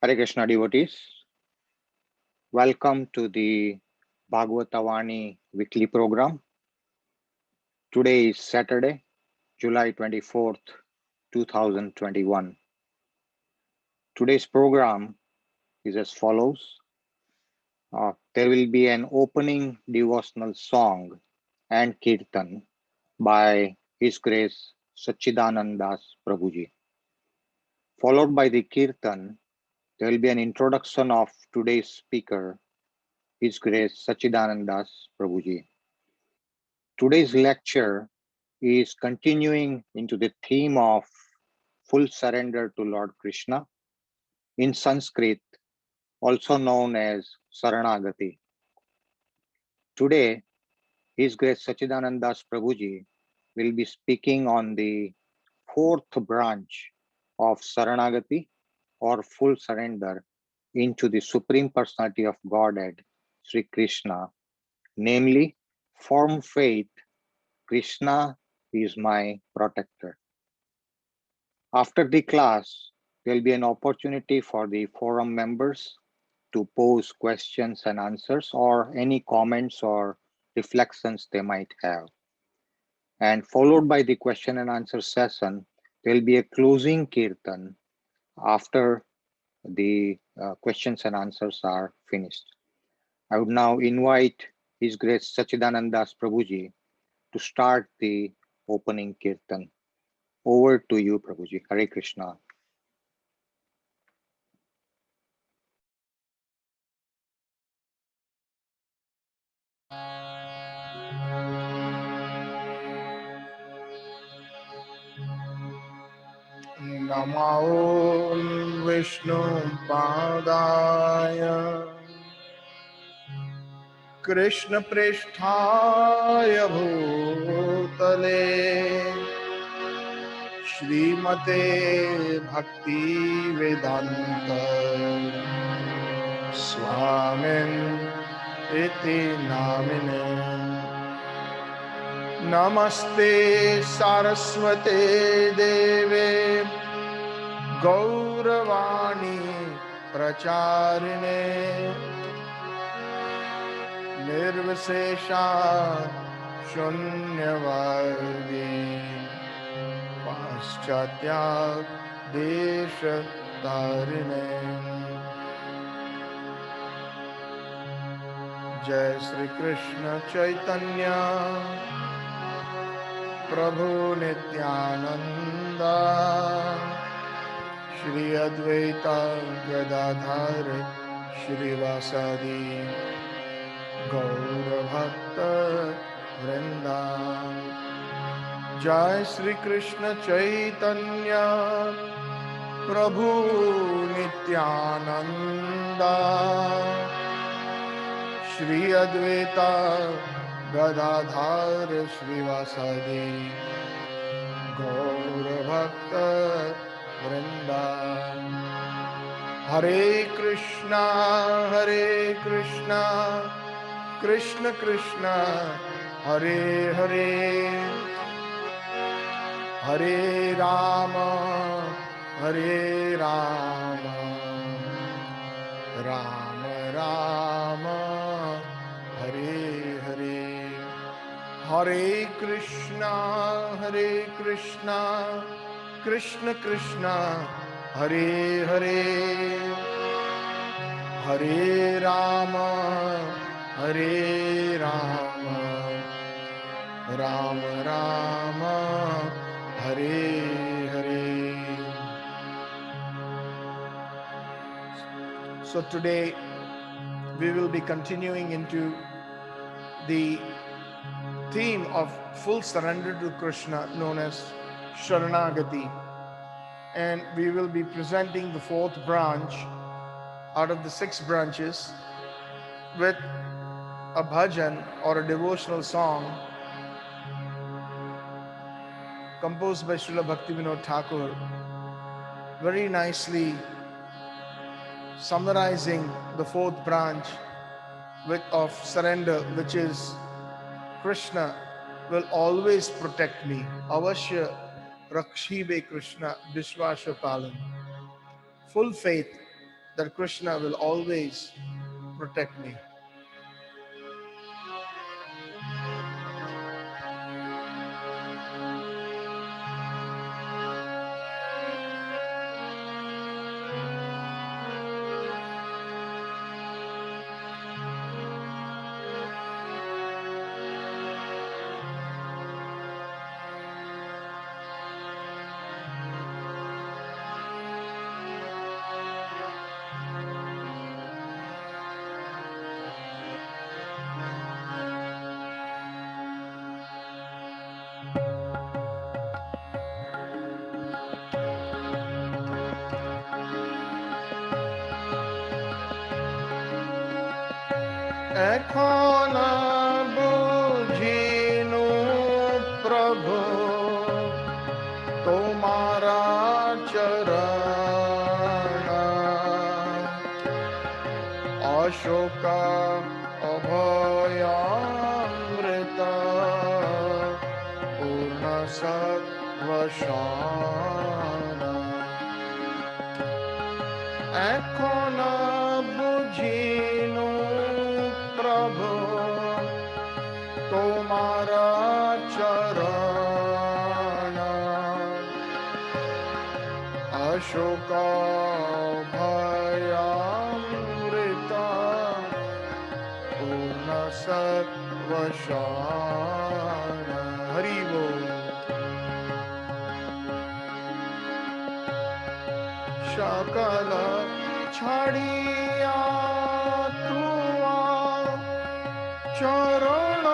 Hare Krishna devotees, welcome to the Bhagavatavani weekly program. Today is Saturday, July 24th, 2021. Today's program is as follows. There will be an opening devotional song and kirtan by His Grace Satchitananda Dasa Prabhuji. Followed by the kirtan, there will be an introduction of today's speaker, His Grace Satchitananda Dasa Prabhuji. Today's lecture is continuing into the theme of full surrender to Lord Krishna, in Sanskrit also known as Sharnagati. Today, His Grace Satchitananda Dasa Prabhuji will be speaking on the fourth branch of Sharnagati or full surrender into the Supreme Personality of Godhead, Sri Krishna, namely firm faith, Krishna is my protector. After the class, there will be an opportunity for the forum members to pose questions and answers or any comments or reflections they might have. And followed by the question and answer session, there will be a closing kirtan after the questions and answers are finished. I would now invite His Grace Satchitananda Dasa Prabhuji to start the opening kirtan. Over to you, Prabhuji. Hare Krishna. Namo Vishnu Padaya Krishna Pristhaya Bhutale Shrimate Bhakti Vedanta Swamin Iti Namine Namaste Saraswate Deve Gauravani Pracharine Nirvishesha Shunyavadi Paschatya Desha Tarine Jai Sri Krishna Caitanya Prabhu Nityananda Shri Advaita Gadadhar Shri Vasadi Gaura Bhakta Vrinda Jai Sri Krishna Caitanya Prabhu Nityananda Shri Advaita Gadadhar Shri Vasadi Gaura Bhakta Vrinda Hare Krishna Krishna Krishna Hare Hare Hare Rama Rama Rama Hare Hare Hare Krishna Krishna Krishna Hare Hare Hare Rama Rama Rama Hare Hare. So today we will be continuing into the theme of full surrender to Krishna known as Sharnagati, and we will be presenting the fourth branch out of the 6 branches with a bhajan or a devotional song composed by Srila Bhaktivinoda Thakur, very nicely summarizing the fourth branch of surrender, which is Krishna will always protect me. Avashya Rakshibe Krishna Vishwasha Palan. Full faith that Krishna will always protect me. এখন বুঝিনু প্রভু তোমারা চরণ, অশোকা অভয়ামৃত পূর্ণ সর্বশান। এখন বুঝিনু প্রভু তোমারা চরণ, অশোক ভয়ামৃত পূর্ণ সর্বশান। হরি বল। সকল ছাড়িয়া তুয়া চরণ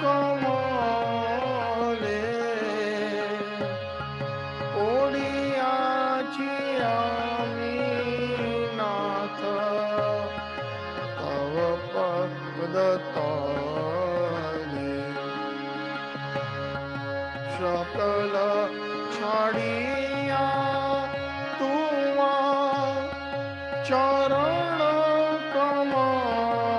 কমলে পড়িয়াছি আমি নাথ তব পদ তলে। সকল ছাড়িয়া তুয়া চরণ কমলে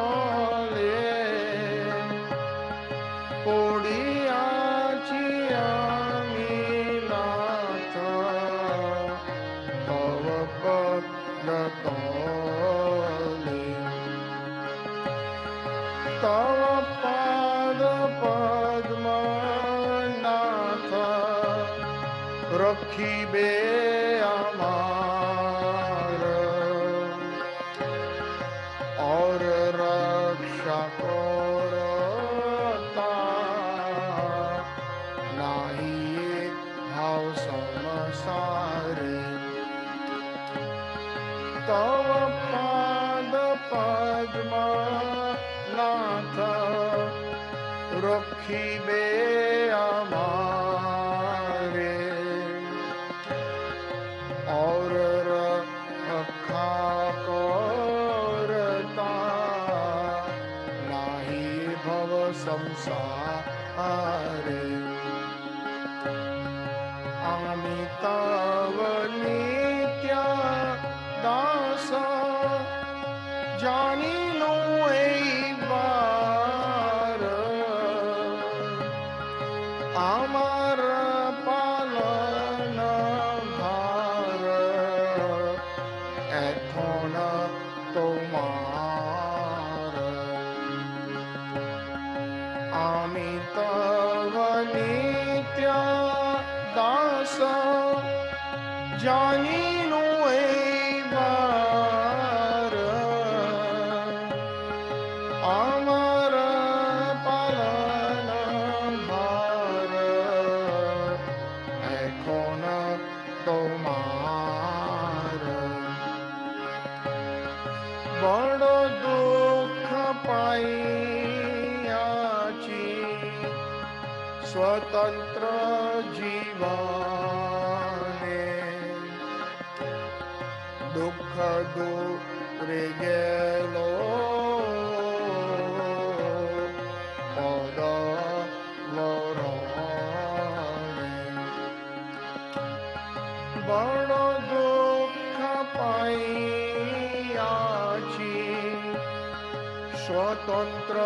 পড়িয়াছি আমি নাথ তব পদ তলে। তব পাদ পদ্ম নাথ রক্ষিবে আমার, और रक्षा करता नाही भाव संसारे। तव पाद पद्म नाथ रखिबे हमारे, और रक्षा करता नाही भव संसारे। आमी तव नित्य दास জানিনু এইবার, আমার পালন ভার এখন তোমার। আমি তব নিত্য দাস জানিনু এইবার, আমার পালন ভার এখন তোমার। বড় দুঃখ পাইয়াছি স্বতন্ত্র জীবনে, দুঃখ দূরে গেল পদ লরণে। বড় দুঃখ পাইয়াছি স্বতন্ত্র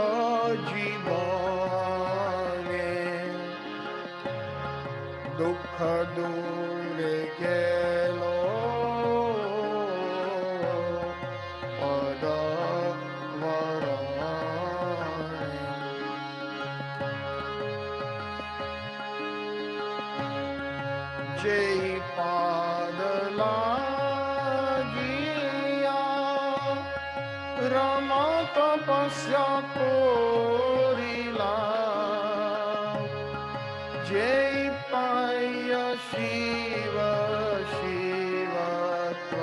জীবনে, দুঃখ দূরে গেল जय पादलागिया रमा तपस्या कोरिला जय पाय शिव शिवत्व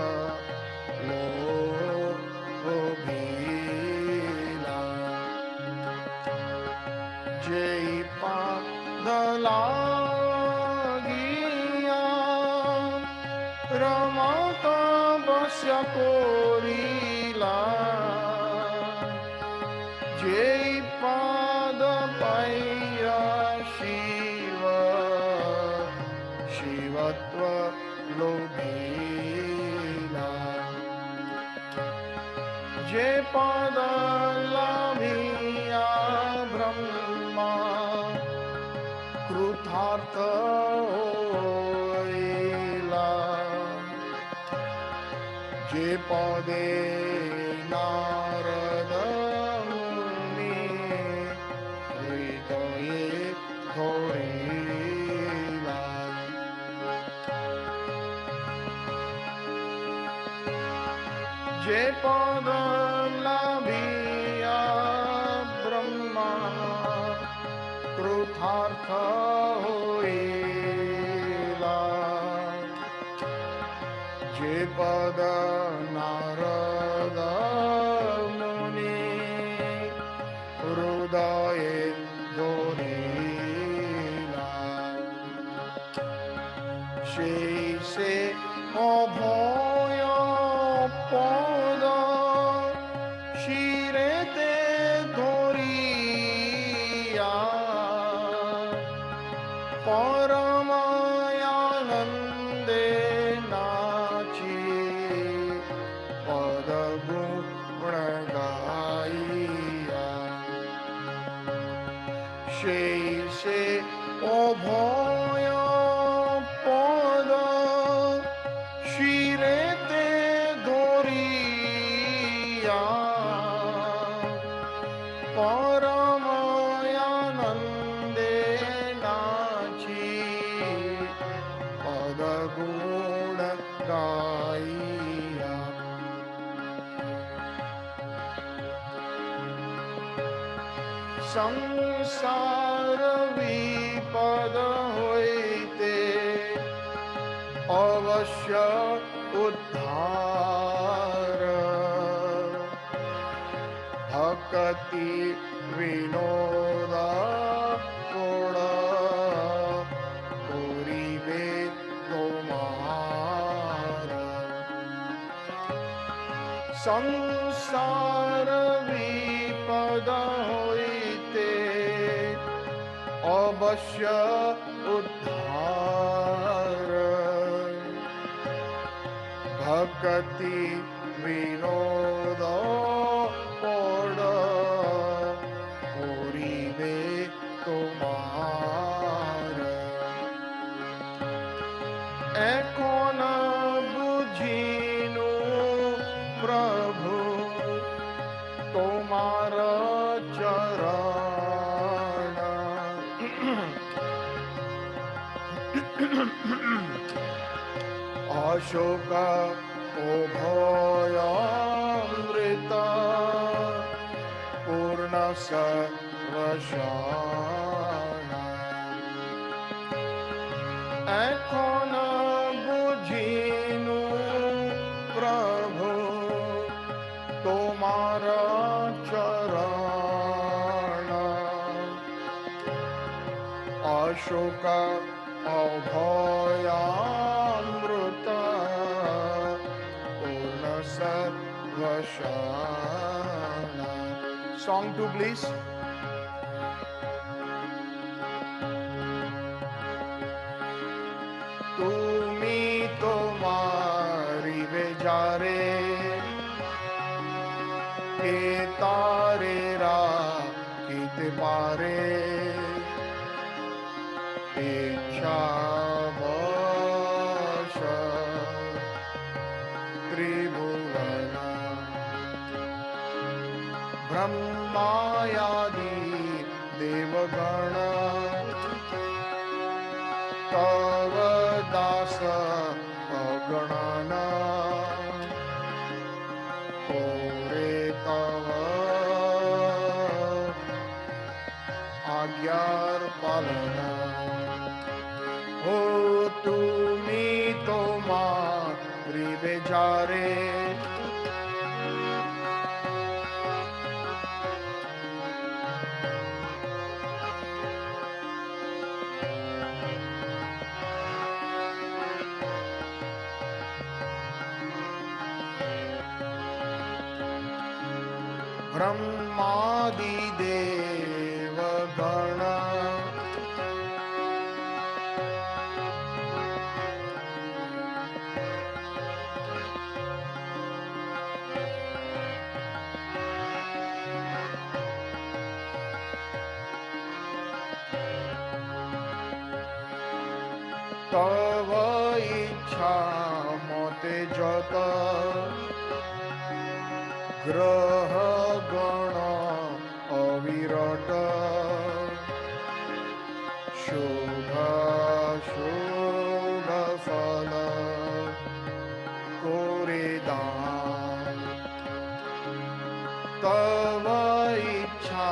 लोभिला जय पादलागिया रमा तपस्या कोरिला जय पाद पाया शिव शिवत्व लोभिला जय पाद लाभिया ब्रह्मा कृतार्थ होइला जे पदे नारद मुनि हृदये धरिला जे पद लाभिया ब्रह्मा कृतार्थ होइला जे पद नारद मुनि हृदये धरिला সেই সে অভয় পদ শিরেতে ধরিয়া পরমানন্দে নাচি পদ গুণ গাইয়া সেই সে অভয় পদ শিরেতে ধরিয়া পরমানন্দে নাচি পদ গুণ গাইয়া সংসার বিপদ হইতে অবশ্য উদ্ধার ভক্তি বিনোদ কোণ করিবে তোমার সংসার বিপদ হইতে অবশ্য উদ্ধার ভক্তি বিনোদ কোণ করিবে তোমার এখন বুঝিনু প্রভু তোমার চরণ অশোক অভয়ামৃত পূর্ণ সর্বশান এখন বুঝিনু প্রভু তোমার চরণ অশোক অভয়ামৃত পূর্ণ সর্বশান Song 2 please. তুমি তোমারি বেজারে কে তারে রাখিতে পারে ইচ্ছা বশ ত্রিভুবন ব্রহ্মায়াদি দেবগণ তব अगणना ओरे तव आज्ञार पालना हो तुमी तुम्हारी बेचारे ब्रह्मादि देवगण तव इच्छा मते जत ग्रह गण अविरत शुभ शुभ फल कोरे दान तव इच्छा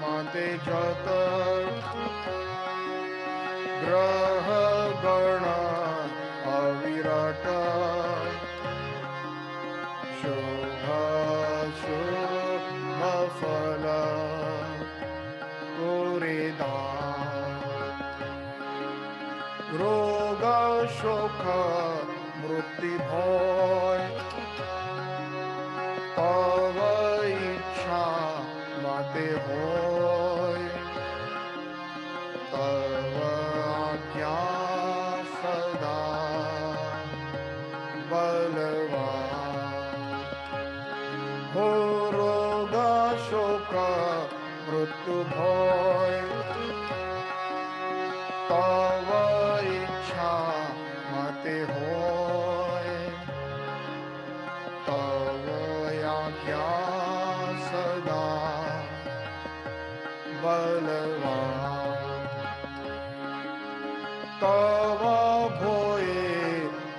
मते जत ग्रह गण अविरत शुभ शुभ फल कोरे दान रोग शोक मृत्यु भय तव इच्छा मते होय तव आज्ञा सदा बलवान हो रोग शोक मृत्यु भय तव इच्छा मते होय तव आज्ञा सदा बलवान तव भोये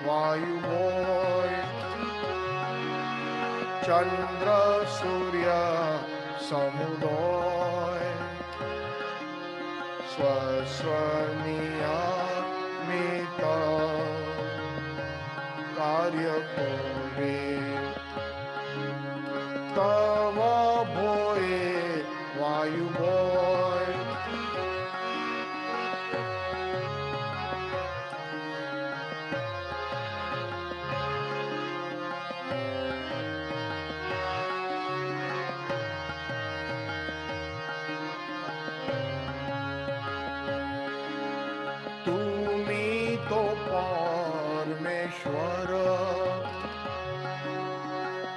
वायु भोय चंद्र सूर्य समुदय स्वस्वनियमित कार्य करे तव भोये वायु भोय तो परमेश्वर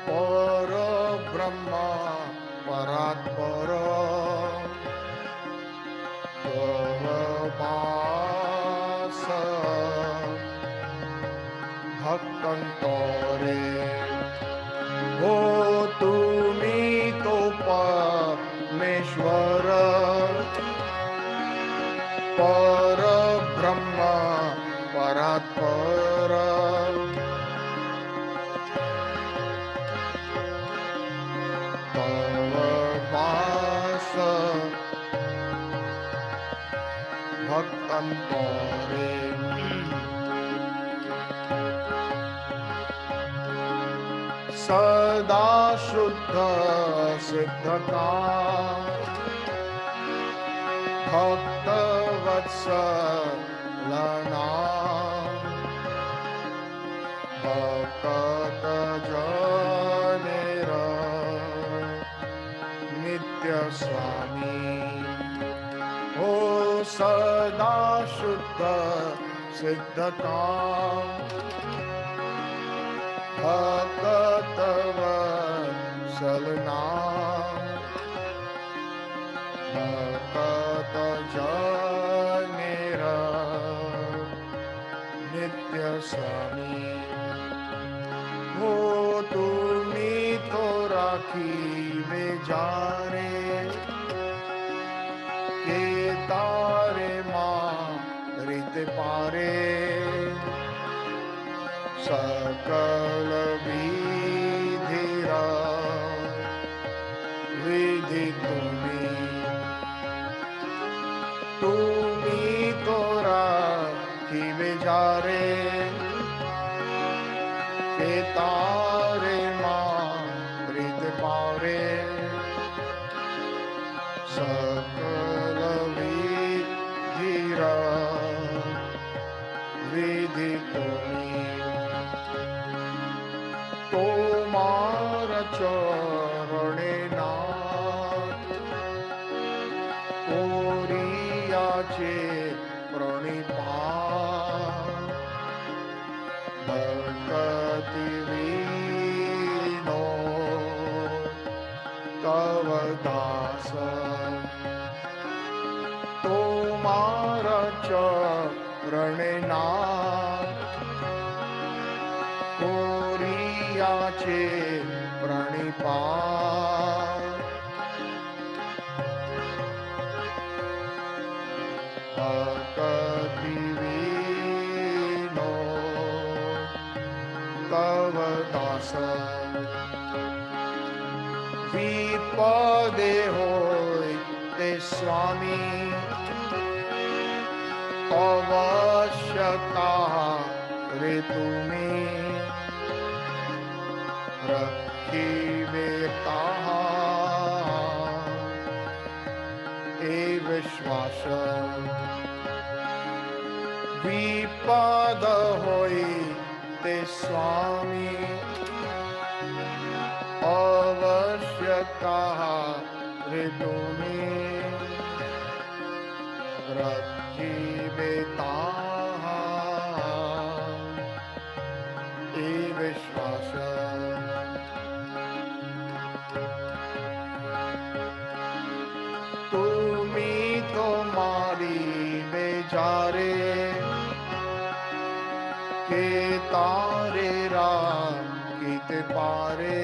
पर ब्रह्म परात्पर वास भक्तंतरे हो तुमी तो परमेश्वर पर ब्रह्म परात्पर तव वास भक्तंतरे सदा शुद्ध सिद्ध का भक्त वत्सलना भक्त जनेर नित्य स्वामी हो सदा शुद्ध सिद्ध काम भक्त वत्सलना भक्त जनेर नित्य स्वामी हो तुमी तो राखी वे जाने के तारे माँ रित पारे सकल विधिरा विधि তুমি তোরা কি বেজারে কে তারে মা হৃদ পারে সকল বিধিরা विधि তোমার চরণে না করিয়াছে প্রণিপাত ভক্তি বিনো তব দাস তোমার চরণে না করিয়াছে প্রণিপাত ভক্তি বিনো তব দাস বিপদে হইতে স্বামী অবশ্যতা রে তুমি रखिबे ताहा ए विश्वास विपद होइते स्वामी अवश्यता रे तुमी रखिबे ताहा ए विश्वास बेचारे के तारे रात पारे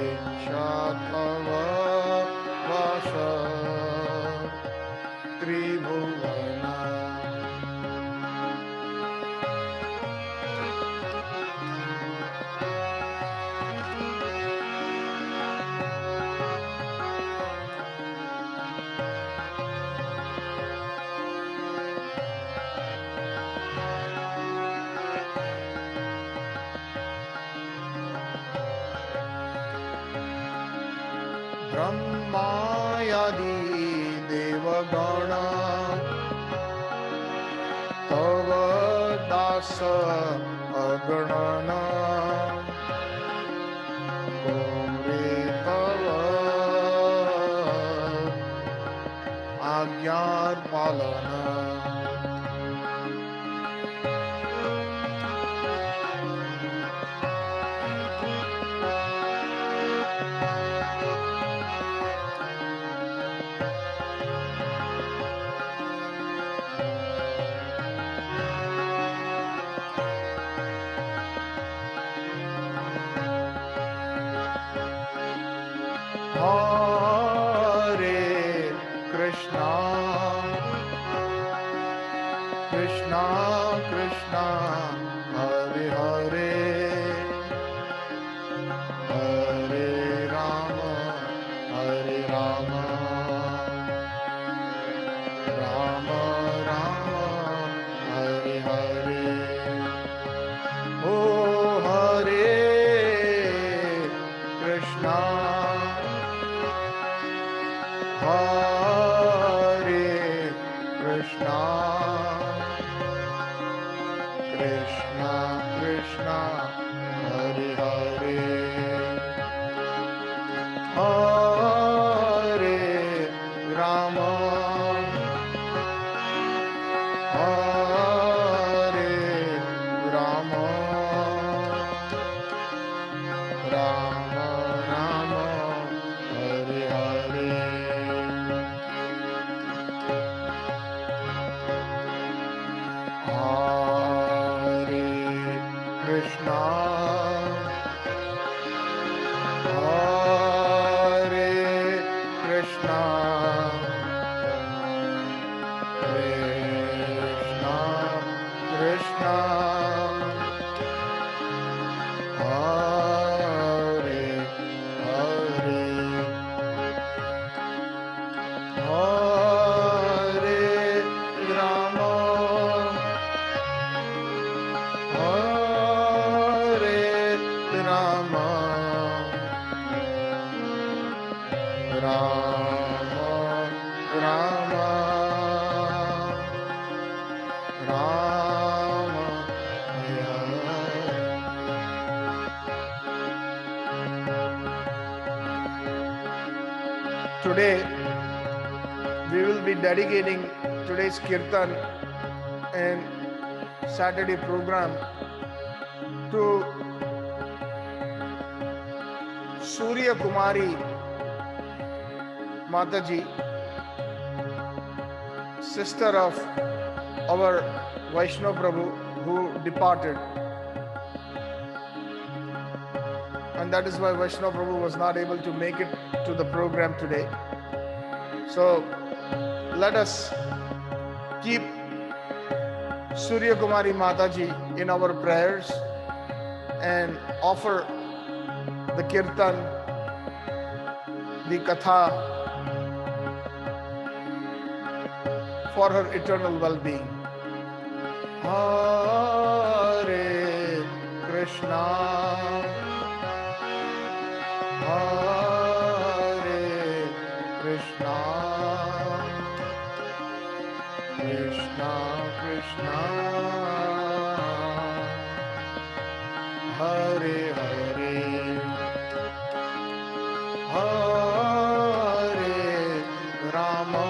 इच्छा तव वश त्रिभुवन ब्रह्मादि देवगण तव दास अगणन गौरे तव आज्ञार पालन Hare Krishna, Krishna Krishna, Hare Hare, Hare Rama, Hare Rama, Rama Rama, Hare Hare. Oh Hare Krishna, Hare Krishna, Krishna Krishna, Hare Hare, Hare Rama, Hare Rama, Rama Rama, Hare Hare. Krishna, Hare Krishna, Krishna Krishna, today we will be dedicating today's kirtan and Saturday program to Surya Kumari Mataji, sister of our Vaishnava Prabhu who departed. And that is why Vaishnava Prabhu was not able to make it to the program today. So let us keep Surya Kumari Mataji in our prayers and offer the kirtan, the katha for her eternal well-being. Hare Krishna, Hare Krishna, Krishna Krishna, Hare Hare, Hare Rama,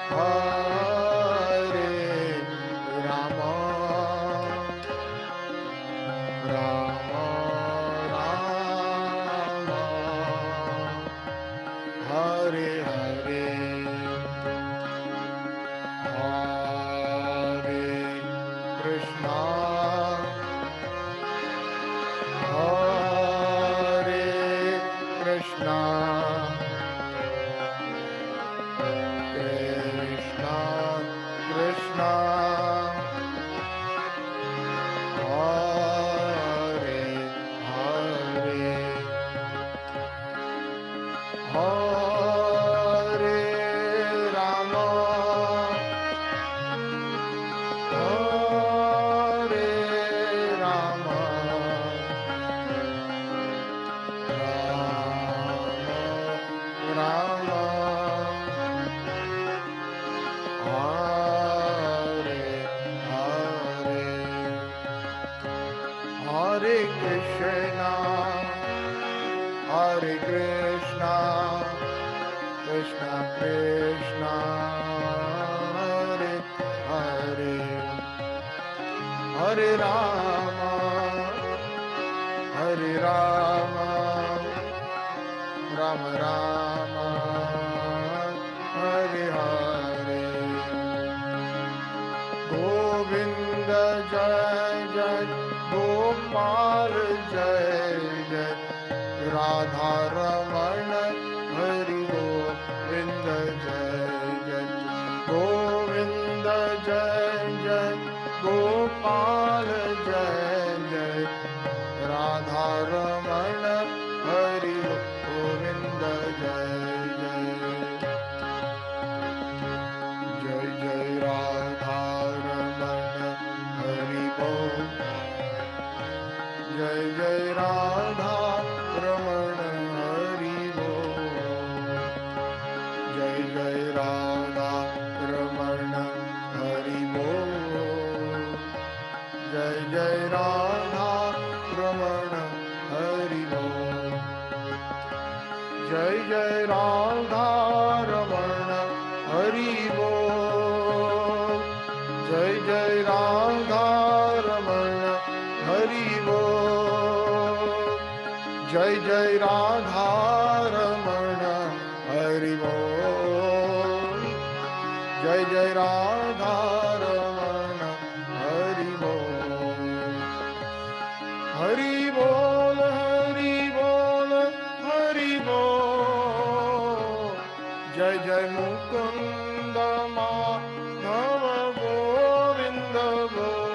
Hare Rama, Rama Rama, Hare Hare, Hare Krishna, Hare Krishna, Krishna Krishna, Hare Hare, Hare Rama, Hare Rama, Rama Rama, Hare Hare, Hare Krishna, Hare Krishna, Krishna Krishna, Hare Hare, Hare Rama, Hare Rama, Rama Rama, Hare Hare, Govinda Jai Jai, Gopal Jai Jai, Radha Ramana Hari Govinda Jai Jai, Govinda Jai Jai, Gopal Jai Jai, Radha Ramana Hari Govinda Jai Jai, Jai Jai Radha Ramana Hari Bol, Jai Jai Radha Ramana Hari Bol, Jai Jai Radha Ramana Hari Bol, Jai Jai Radha Ramana Hari Bol, Jai Jai Radha Ramana Hari Bol, Jai Jai Radha Ramana Hari Bol, Jai Jai Radha Ramana Hari Bol, Jai Jai Radha Ramana Hari Bol, Hari Bol, Hari Bol, Hari Bol, Jai Jai Mukunda Madhava Govinda Bol,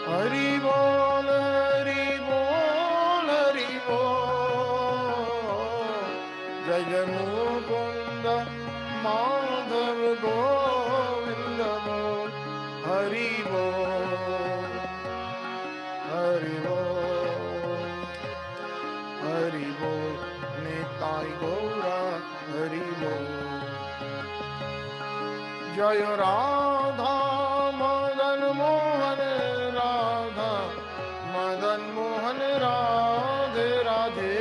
Hari Bol, Hari Bol, Hari Bol, Jai Jai Mukunda Madhava Govinda Bol, Hari Bol, Hari Bol, Hari Bol, Nitai Gaura Hari Bol, Jaya Radha Madan Mohan Radha Madan Mohan Radhe Radhe,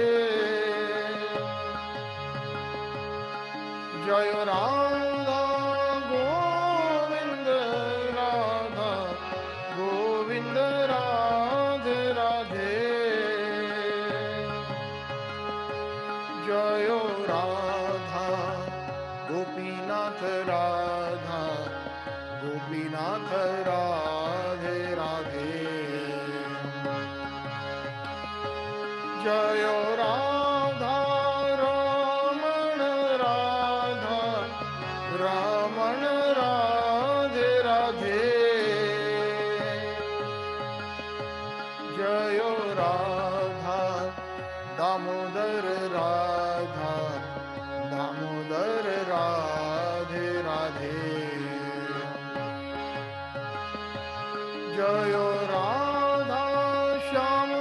Jaya Radha Govinda Radha Govinda Radhe Radhe Jaya Radha Gopinath Radha Gopinath Radhe Radhe Jaya Radha Raman Radha Raman Radhe Radhe Jaya Radha Damodar Radha Damodar Radhe Radhe Jaya Radha Shyam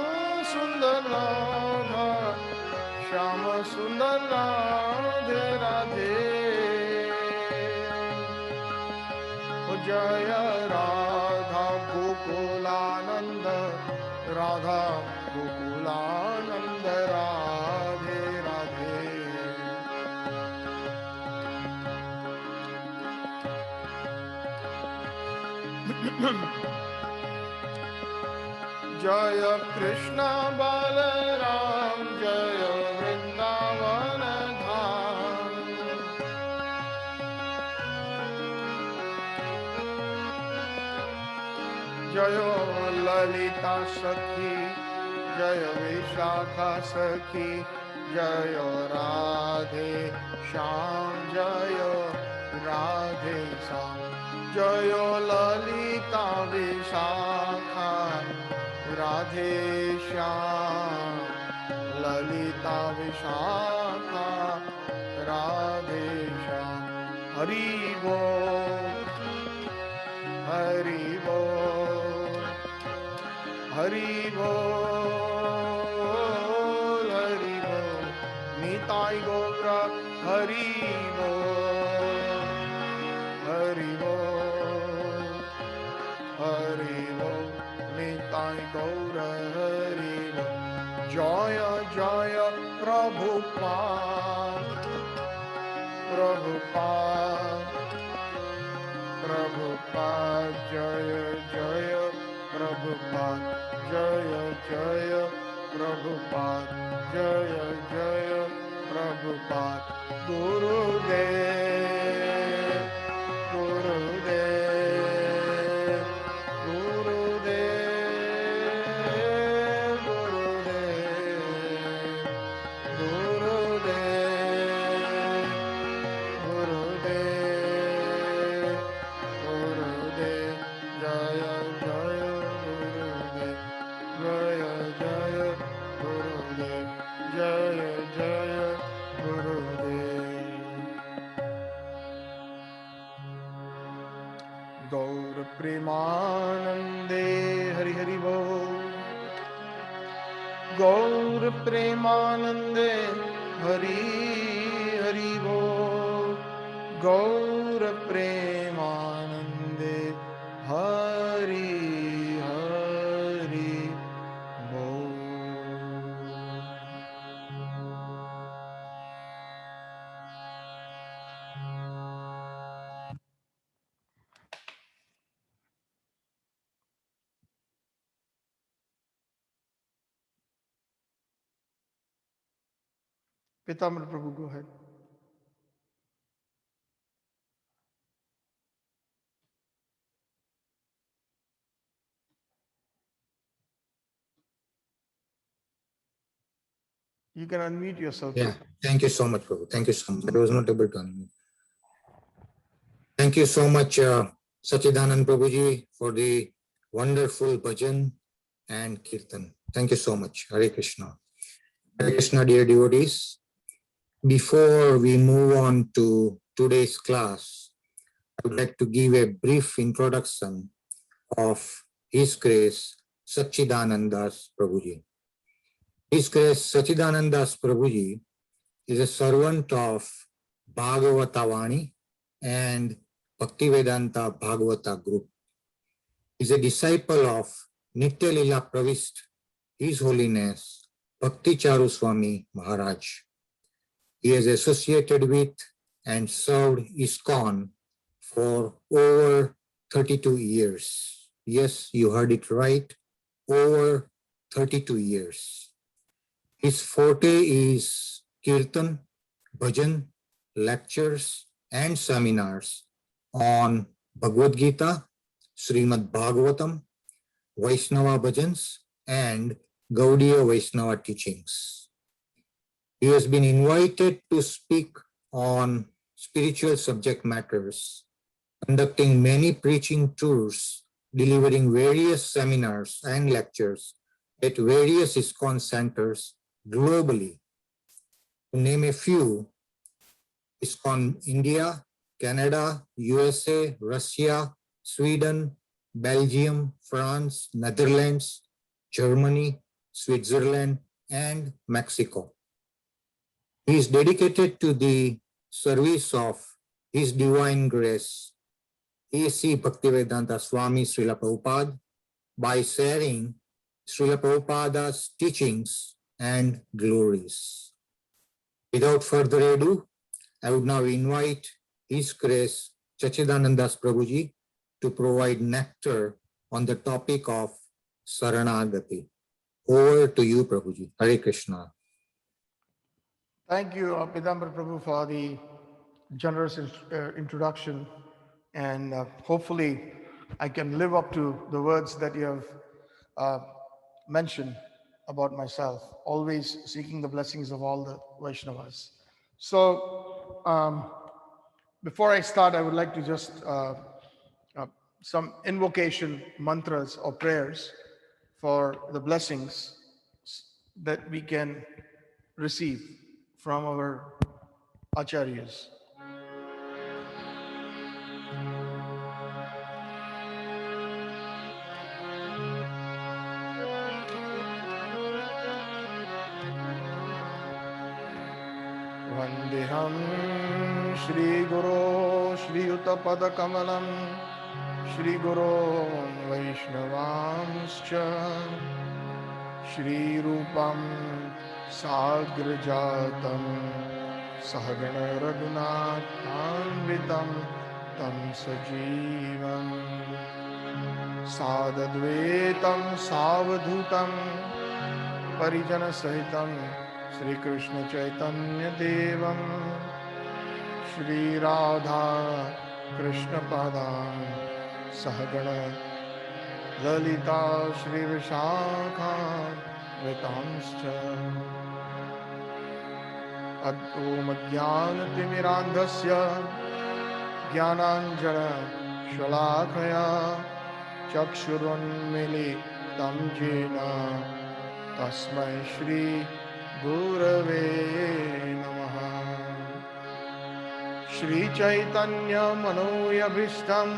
Sundar Radha Shyam Sundar Radhe Radhe Jaya Radha Gokulananda Radha Gokulananda Radhe Radhe Jaya Krishna Balaram Jaya Vrindavan Dham Jaya Lalita Sakhi Jaya Vishakha Sakhi Jaya Radhe Shyam Jaya Radhe Shyam Jaya Lalita Vishakha Radhe Shyam Lalita Vishakha Radhe Shyam Hari Bol Hari Bol Hari Bol Hari Bol Nitai Gaura Hari Bol Hari Bol Hari Bol Nitai Gaura Hari Bol Jaya Jaya Prabhupada Prabhupada Prabhupada Jaya Jaya Prabhupada Jaya Jaya Prabhupada Jaya Jaya Prabhupada Gurudev Gurudev Gurudev Gurudev Gurudev Gurudev Gurudev Jaya Jaya Gurudev Jaya Jaya Gurudev Jaya Jaya Gurudev Gaur Premanande Hari Hari Bol Gaur Premanande Hari Hari Bol Gaur Premanande Hari Hari Bol Pitambar Prabhu, go ahead. You can unmute yourself. Yeah, thank you so much, Prabhu. Thank you so much. I was not able to unmute. Thank you so much, Satchitananda Prabhuji, for the wonderful bhajan and kirtan. Thank you so much. Hare Krishna. Hare Krishna, dear devotees. Before we move on to today's class, I would like to give a brief introduction of His Grace Satchitananda Prabhuji. His Grace Satchitananda Prabhuji is a servant of Bhagavatavani and Bhaktivedanta Bhagavata group. He is a disciple of Nitya Lila Pravist, His Holiness Bhakti Charu Swami Maharaj. He is associated with and served ISKCON for over 32 years. Yes, you heard it right, over 32 years. His forte is kirtan, bhajan, lectures, and seminars on Bhagavad Gita, Srimad Bhagavatam, Vaishnava bhajans, and Gaudiya Vaishnava teachings. He has been invited to speak on spiritual subject matters, conducting many preaching tours, delivering various seminars and lectures at various ISKCON centers globally. To name a few, ISKCON India, Canada, USA, Russia, Sweden, Belgium, France, Netherlands, Germany, Switzerland, and Mexico. He is dedicated to the service of His Divine Grace, A.C. Bhaktivedanta Swami Srila Prabhupada, by sharing Srila Prabhupada's teachings and glories. Without further ado, I would now invite His Grace Satchitananda Dasa Prabhuji to provide nectar on the topic of Sharnagati. Over to you, Prabhuji. Hare Krishna. Thank you, Pidambar Prabhu, for the generous introduction. And hopefully, I can live up to the words that you have mentioned about myself, always seeking the blessings of all the Vaishnavas. So, before I start, I would like to just some invocation mantras or prayers for the blessings that we can receive from our acharyas. Vandeham Shri Guru Shri Yuta Kamalam Shri Guru Vaishnavamscha Shri Rupam Sagrajatam Sahagana Raghunath Tam Sajivam Sadadvetam Savadhutam Parijana Sahitam Shri Krishna Caitanya Devam Shri Radha Krishna Padam Sahagana Lalita Shri Vishakha Vitamscha Om Jnanatimirandhasya Jnananjana Shalakaya Chakshurunmilitam Jena Tasmai Shri Gurave Namaha Shri Caitanya Manoyabhishtam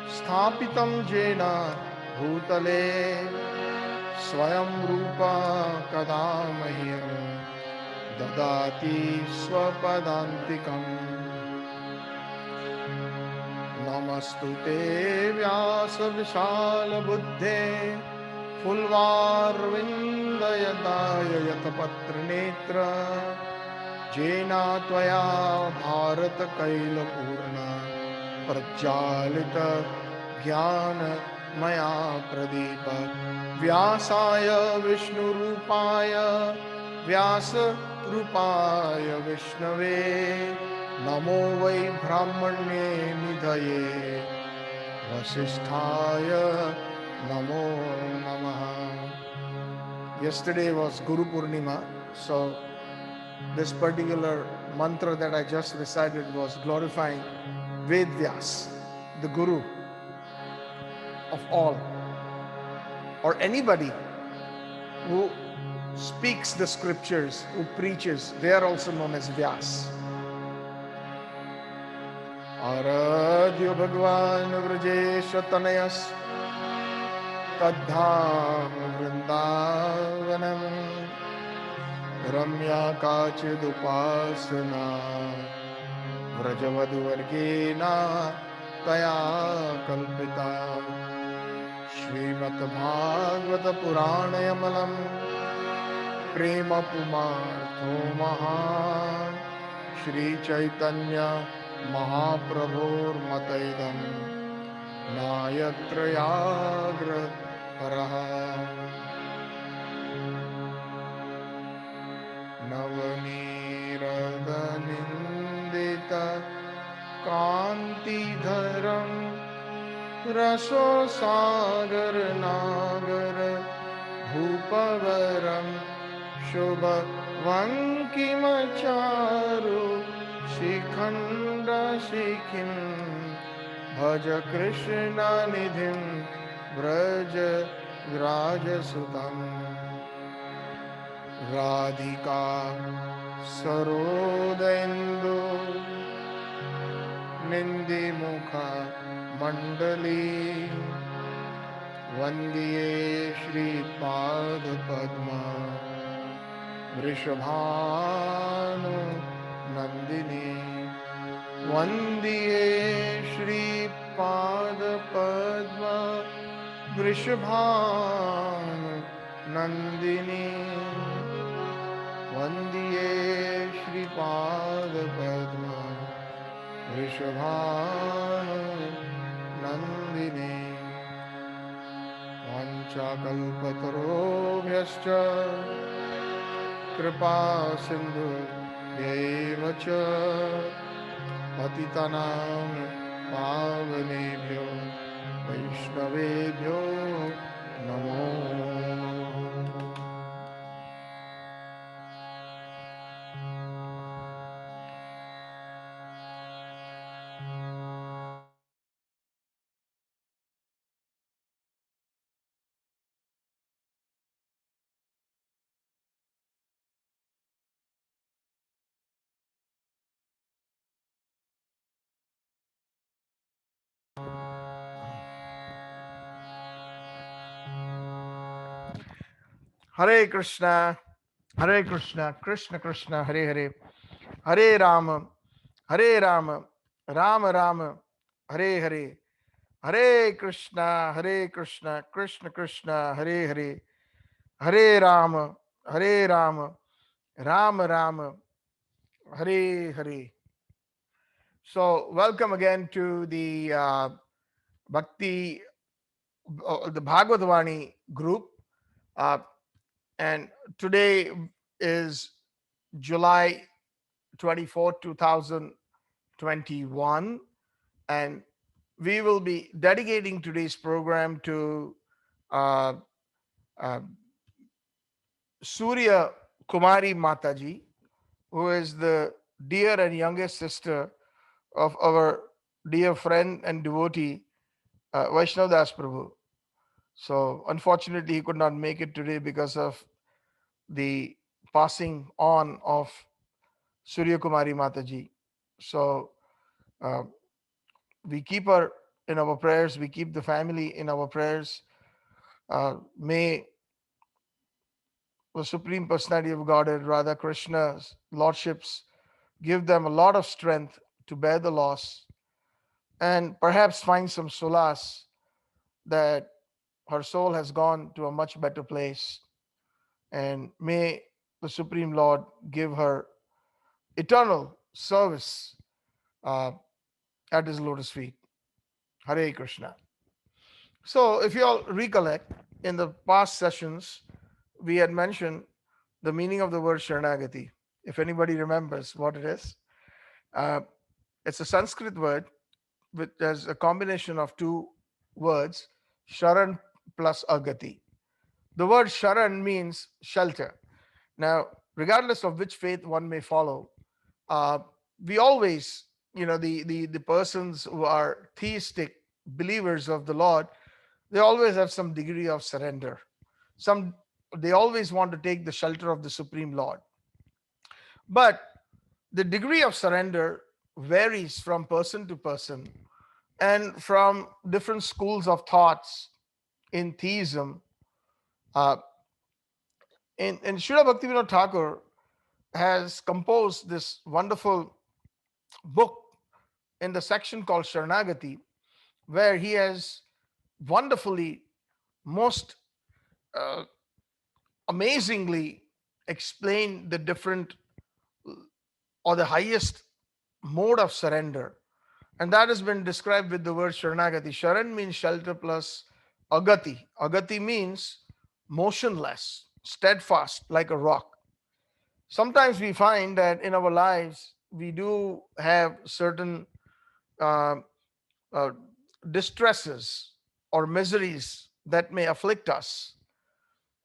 Sthapitam Jena Bhutale Swayam Rupa Kadamahyam Dadati Swapadantikam Namastute Vyasa Vishala Buddhe Fulvarvindayadaya Yatapatra Netra Jena Tvaya Bharata Kaila Purna Prajalita Jnana Maya Pradeepa Vyasaya Vishnu Rupaya Vyasa Rupaya Vishnave Namo Vai Brahmane Nidhaye Vasisthaya Namo Namaha. Yesterday was Guru Purnima, so this particular mantra that I just recited was glorifying Ved Vyas, the Guru of all, or anybody who speaks the scriptures, who preaches. They are also known as Vyas. Aradhya Bhagwan Vrajesha Tanayas Tadham Vrindavanam Ramya Kachidupasana Vrajavaduvargena Taya Kalpita Shrimat Bhagavata Puranayamalam Prema Pumartho Maha Shri Caitanya Mahaprabhur Mataidam Nayatrayagra Paraha Navaniradhanindita Kantidharam Raso Sagar Nagar Bhupavaram Shubha Vankimacharu Shikhanda Shikhim Bhaja Krishna Nidhim Vraja Vrajasutam Radhika Sarodendu Nindi Mukha Mandali Vandiye Shri Pad Padma Vrishabhanu Nandini Vandiye Shri Pad Padma Vrishabhanu Nandini Vandiye Shri Pad Padma Vrishabhanu Nandini Vanchakalpatarobhyascha Kripa Sindhu Devacha Patitanam Pavanebhyo Vaishnavebhyo Namo. Hare Krishna, Hare Krishna, Krishna Krishna, Hare Hare, Hare Rama, Hare Rama, Rama Rama, Hare Hare, Hare Krishna, Krishna Krishna, Hare Hare, Hare Rama, Rama Rama, Hare Hare. So, welcome again to the Bhakti, the Bhagavatvani group. And today is July 24, 2021. And we will be dedicating today's program to uh, uh, Surya Kumari Mataji, who is the dear and youngest sister of our dear friend and devotee, Vaishnav Das Prabhu. So, unfortunately, he could not make it today because of the passing on of Surya Kumari Mataji. So, uh, we keep her in our prayers, we keep the family in our prayers. May the Supreme Personality of Godhead, Radha Krishna's Lordships, give them a lot of strength to bear the loss and perhaps find some solace that her soul has gone to a much better place. And may the Supreme Lord give her eternal service at his lotus feet. Hare Krishna. So, if you all recollect, in the past sessions, we had mentioned the meaning of the word Sharnagati. If anybody remembers what it is, uh, it's a Sanskrit word which has a combination of two words, Sharan plus Agati. The word Sharan means shelter. Now, regardless of which faith one may follow, uh, we always, the persons who are theistic believers of the Lord, they always have some degree of surrender. They always want to take the shelter of the Supreme Lord. But the degree of surrender varies from person to person and from different schools of thoughts in theism. Uh, and Srila Bhaktivinoda Thakur has composed this wonderful book in the section called Sharnagati, where he has wonderfully, most uh, amazingly explained the different or the highest mode of surrender. And that has been described with the word Sharnagati. Sharan means shelter plus agati. Agati means motionless, steadfast, like a rock. Sometimes we find that in our lives, we do have certain uh, uh, distresses or miseries that may afflict us.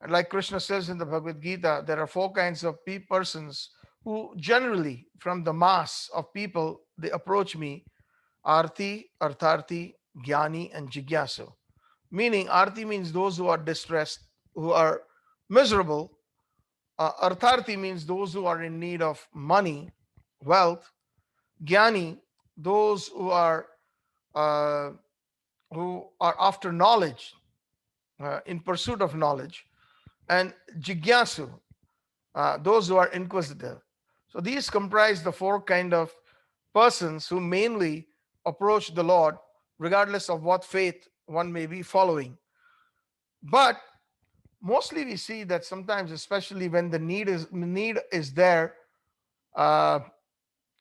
And like Krishna says in the Bhagavad Gita, there are four kinds of persons who generally, from the mass of people, they approach me: Arti, Artharthi, Jnani, and Jigyasu. Meaning, Arti means those who are distressed, who are miserable. Artharthi means those who are in need of money, wealth. Jnani, those uh, who are after knowledge, in pursuit of knowledge. And Jigyasu, those who are inquisitive. So these comprise the four kind of persons who mainly approach the Lord, regardless of what faith one may be following. But mostly we see that sometimes, especially when the need is there, uh,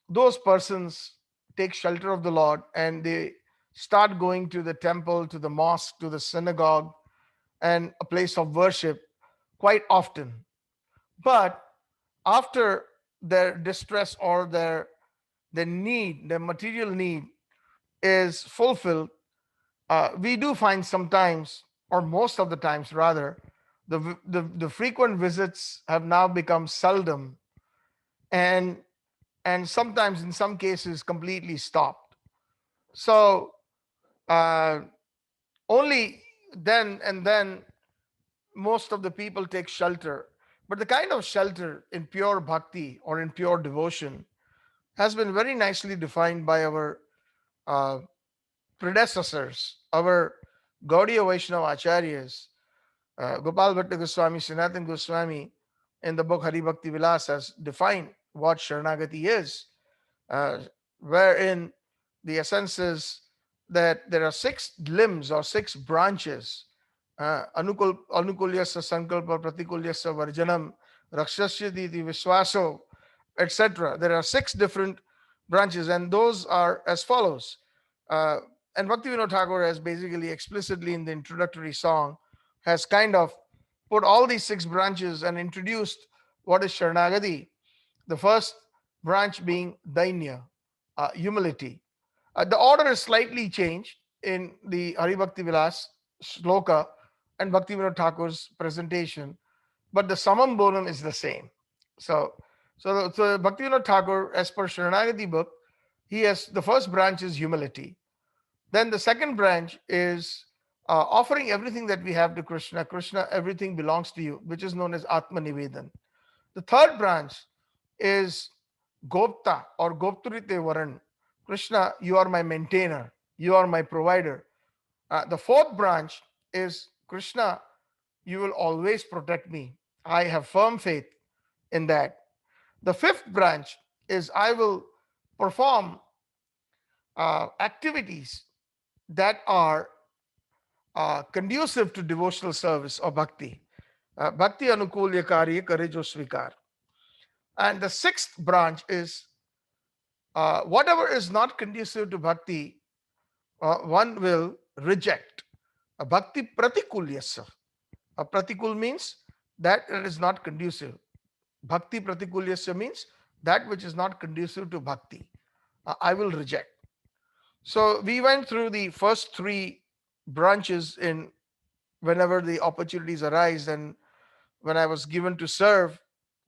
those persons take shelter of the Lord and they start going to the temple, to the mosque, to the synagogue, and a place of worship quite often. But after their distress or their need, their material need is fulfilled, we do find sometimes, or most of the times rather, the frequent visits have now become seldom, and sometimes in some cases completely stopped. So uh, only then and then most of the people take shelter. But the kind of shelter in pure bhakti or in pure devotion has been very nicely defined by our uh, predecessors, our Gaudiya Vaishnava Acharyas. Gopal Bhatta Goswami, Sanatan Goswami, in the book Hari Bhakti Vilas, has defined what Sharnagati is, uh, wherein the essence is that there are six limbs or six branches: Anukulyasa Sankalpa, Pratikulyasa Varjanam, Rakshasya Diti Viswaso, etc. There are six different branches, and those are as follows. Uh, and Bhaktivinoda Thakur has basically explicitly in the introductory song has kind of put all these six branches and introduced what is Sharnagati. The first branch being Dainya, humility. The order is slightly changed in the Hari Bhakti Vilas sloka and Bhaktivinoda Thakur's presentation, but the samam bonum is the same. So Bhaktivinoda Thakur, as per Sharnagati book, he has the first branch is humility. Then the second branch is offering everything that we have to Krishna. Krishna, everything belongs to you, which is known as Atma Nivedan. The third branch is Gopta or Gopturite Varan. Krishna, you are my maintainer, you are my provider. The fourth branch is Krishna, you will always protect me. I have firm faith in that. The fifth branch is I will perform activities that are conducive to devotional service or bhakti. Bhakti anukulya karya kare jo svikar. And the sixth branch is whatever is not conducive to bhakti, one will reject. Bhakti pratikulyasya. Pratikul means that it is not conducive. Bhakti pratikulyasya means that which is not conducive to bhakti. I will reject. So we went through the first three branches in whenever the opportunities arise, and when I was given to serve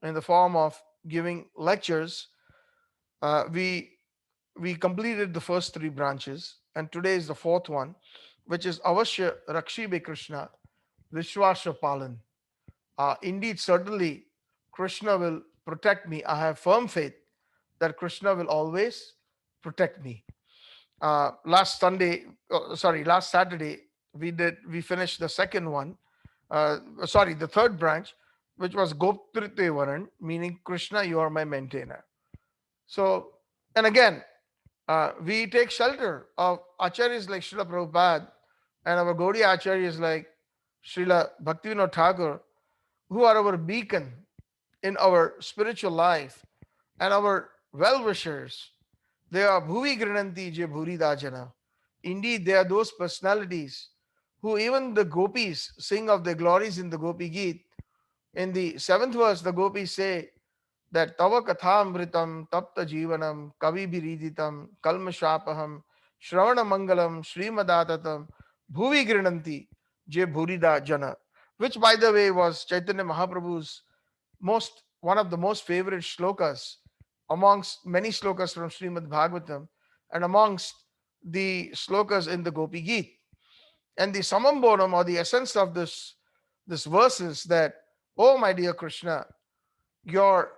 in the form of giving lectures, we completed the first three branches, and today is the fourth one, which is Avashya Rakshibe Krishna Vishwasha Palan. Indeed, certainly, Krishna will protect me. I have firm faith that Krishna will always protect me. Last Saturday, we finished the second one. The third branch, which was Goptrite Varan, meaning Krishna, you are my maintainer. So, and again, we take shelter of acharyas like Srila Prabhupada and our Gaudiya acharyas like Srila Bhaktivinoda Thakur, who are our beacon in our spiritual life and our well-wishers. They are Bhuvi Grinanti Je Bhuri Dajana. Indeed, they are those personalities who even the gopis sing of their glories in the Gopi Geet. In the seventh verse, the gopis say that Tava Kathamritam Tapta Jivanam Kavi Biriditam Kalmashapaham Shravana Mangalam Srimadatatam Bhuvi Grinanti Je Bhurida Jana, which by the way was Chaitanya Mahaprabhu's one of the most favorite shlokas amongst many shlokas from Srimad Bhagavatam and amongst the shlokas in the Gopi Geet. And the Samambonam, or the essence of this verse is that, oh my dear Krishna, your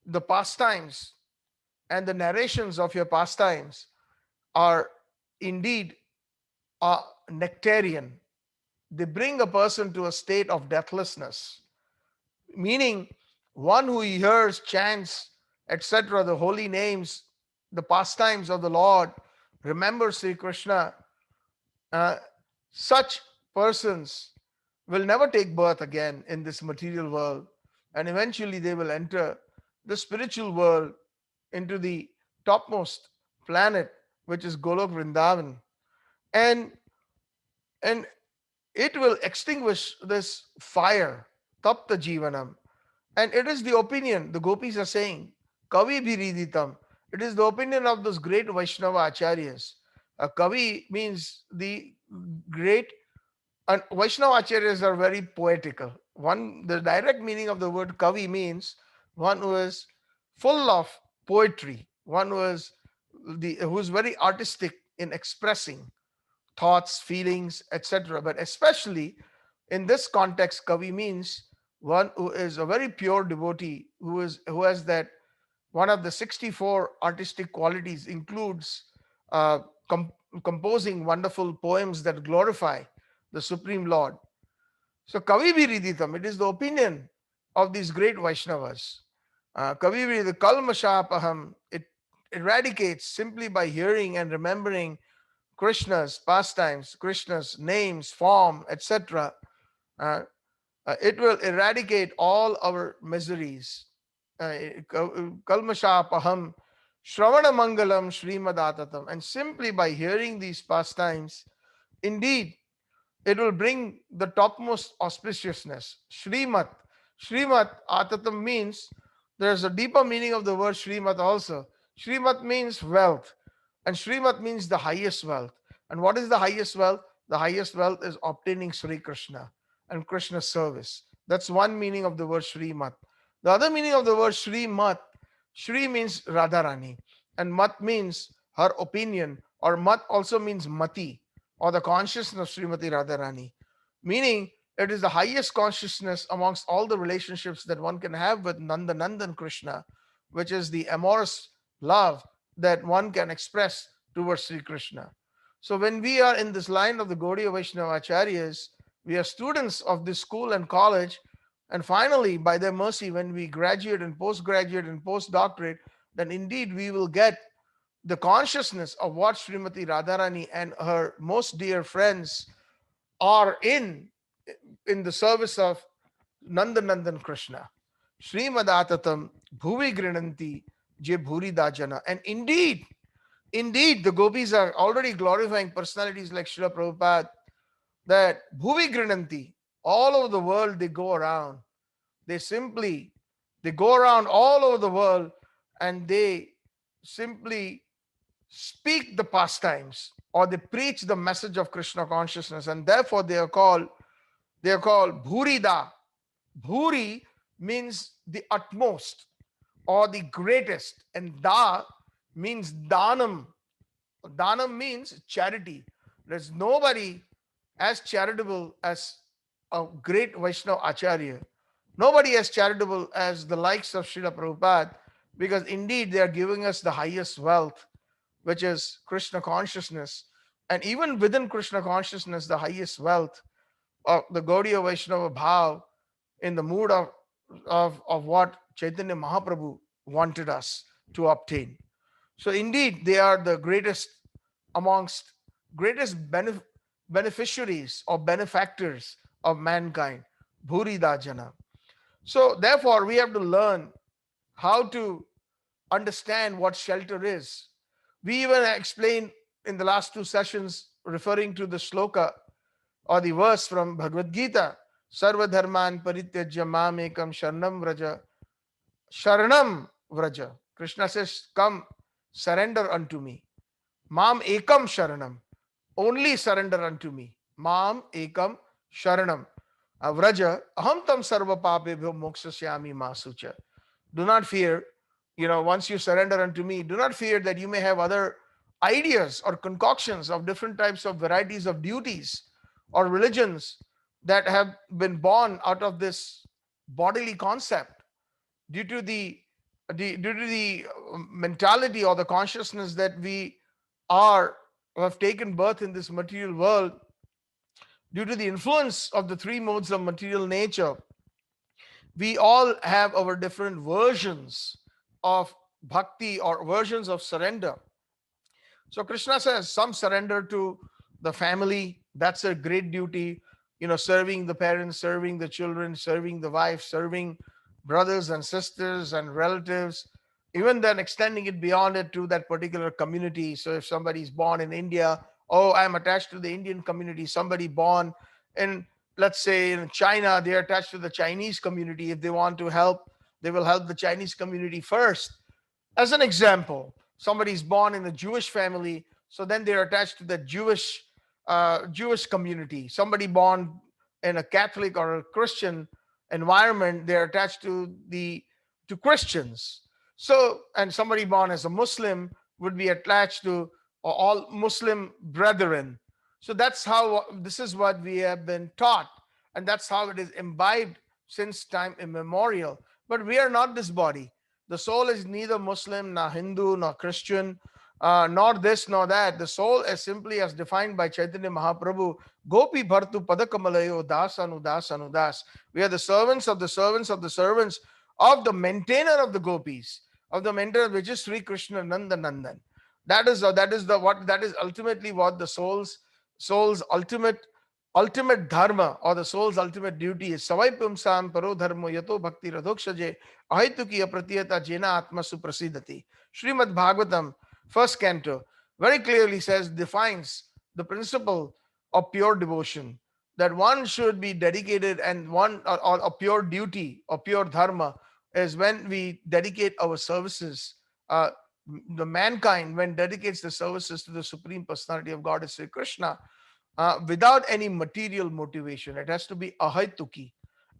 the pastimes and the narrations of your pastimes are indeed nectarian. They bring a person to a state of deathlessness, meaning one who hears chants, etc., the holy names, the pastimes of the Lord, remembers Sri Krishna, uh, such persons will never take birth again in this material world, and eventually they will enter the spiritual world into the topmost planet, which is Golok Vrindavan, and and it will extinguish this fire, tapta jivanam. And it is the opinion, the gopis are saying, Kavi Biriditam. It is the opinion of those great Vaishnava acharyas. Kavi means the great, and Vaishnava acharyas are very poetical. The direct meaning of the word Kavi means one who is full of poetry, one who is very artistic in expressing thoughts, feelings, etc. But especially in this context, Kavi means one who is a very pure devotee, who has that one of the 64 artistic qualities includes uh, com- composing wonderful poems that glorify the Supreme Lord. So Kavi Viriditam, it is the opinion of these great Vaishnavas. Kavi Viridita Kalmashapaham, it eradicates simply by hearing and remembering Krishna's pastimes, Krishna's names, form, etc. It will eradicate all our miseries. Kalmashapaham, Shravana Mangalam, Srimadatatam. And simply by hearing these pastimes, indeed, it will bring the topmost auspiciousness. Shrimat. Shrimat Atatam means there's a deeper meaning of the word Shrimat also. Shrimat means wealth, and Shrimat means the highest wealth. And what is the highest wealth? The highest wealth is obtaining Sri Krishna and Krishna's service. That's one meaning of the word Shrimat. The other meaning of the word Shrimat, Shri means Radharani, and Mat means her opinion, or Mat also means Mati, or the consciousness of Srimati Radharani, meaning it is the highest consciousness amongst all the relationships that one can have with Nandanandan Krishna, which is the amorous love that one can express towards Sri Krishna. So when we are in this line of the Gaudiya Vaishnava Acharyas, we are students of this school and college, and finally, by their mercy, when we graduate and postgraduate and postdoctorate, then indeed we will get the consciousness of what Srimati Radharani and her most dear friends are in the service of Nandanandan Krishna. Srimadatatam Bhuvi Grinanti Je Bhuri Dajana. And indeed, the gopis are already glorifying personalities like Srila Prabhupada, that Bhuvi Grinanti, all over the world they go around. They go around all over the world, and they simply speak the pastimes, or they preach the message of Krishna consciousness, and therefore they are called Bhurida. Bhuri means the utmost or the greatest, and Da means Danam. Danam means charity. There's nobody as charitable as a great Vaishnava Acharya. Nobody as charitable as the likes of Srila Prabhupada, because indeed they are giving us the highest wealth, which is Krishna consciousness. And even within Krishna consciousness, the highest wealth of the Gaudiya Vaishnava Bhav, in the mood of what Chaitanya Mahaprabhu wanted us to obtain. So indeed, they are the greatest beneficiaries or benefactors of mankind. Bhuri Dajana. So therefore, we have to learn how to understand what shelter is. We even explained in the last two sessions, referring to the shloka or the verse from Bhagavad Gita, Sarva Dharman Parityajya Mam Ekam Sharanam Vraja. Sharanam Vraja. Krishna says, come, surrender unto me. Mam Ekam Sharanam. Only surrender unto me. Mam Ekam Sharanam. Vraja. Aham tam sarva papebhyo mokshasyami masucha. Do not fear, once you surrender unto me, do not fear that you may have other ideas or concoctions of different types of varieties of duties or religions that have been born out of this bodily concept due to the mentality or the consciousness that we are have taken birth in this material world due to the influence of the three modes of material nature. We all have our different versions of bhakti or versions of surrender. So Krishna says some surrender to the family. That's a great duty. Serving the parents, serving the children, serving the wife, serving brothers and sisters and relatives. Even then extending it beyond it to that particular community. So if somebody is born in India, oh, I'm attached to the Indian community. Somebody born in, let's say, in China, they're attached to the Chinese community. If they want to help, they will help the Chinese community first. As an example, somebody is born in a Jewish family, so then they're attached to the Jewish community. Somebody born in a Catholic or a Christian environment, they're attached to Christians. So, and somebody born as a Muslim would be attached to all Muslim brethren. So that's how, this is what we have been taught, and that's how it is imbibed since time immemorial. But we are not this body. The soul is neither Muslim, nor Hindu, nor Christian, nor this, nor that. The soul is simply as defined by Chaitanya Mahaprabhu, Gopi Bhartu Padakamalayo Das Anudas Anudas. We are the servants of the servants of the servants of the maintainer of the gopis, of the maintainer, which is Sri Krishna Nanda Nandan. That is ultimately what the soul's ultimate dharma or the soul's ultimate duty is. Savai pumsam paro dharmo yato bhakti radhokshaje ahituki apratiyata jena atma suprasidati. Srimad Bhagavatam, first canto, very clearly defines the principle of pure devotion, that one should be dedicated, and one or a pure duty or pure dharma is when we dedicate our services. The mankind, when dedicates the services to the Supreme Personality of God, is Sri Krishna, without any material motivation. It has to be ahaituki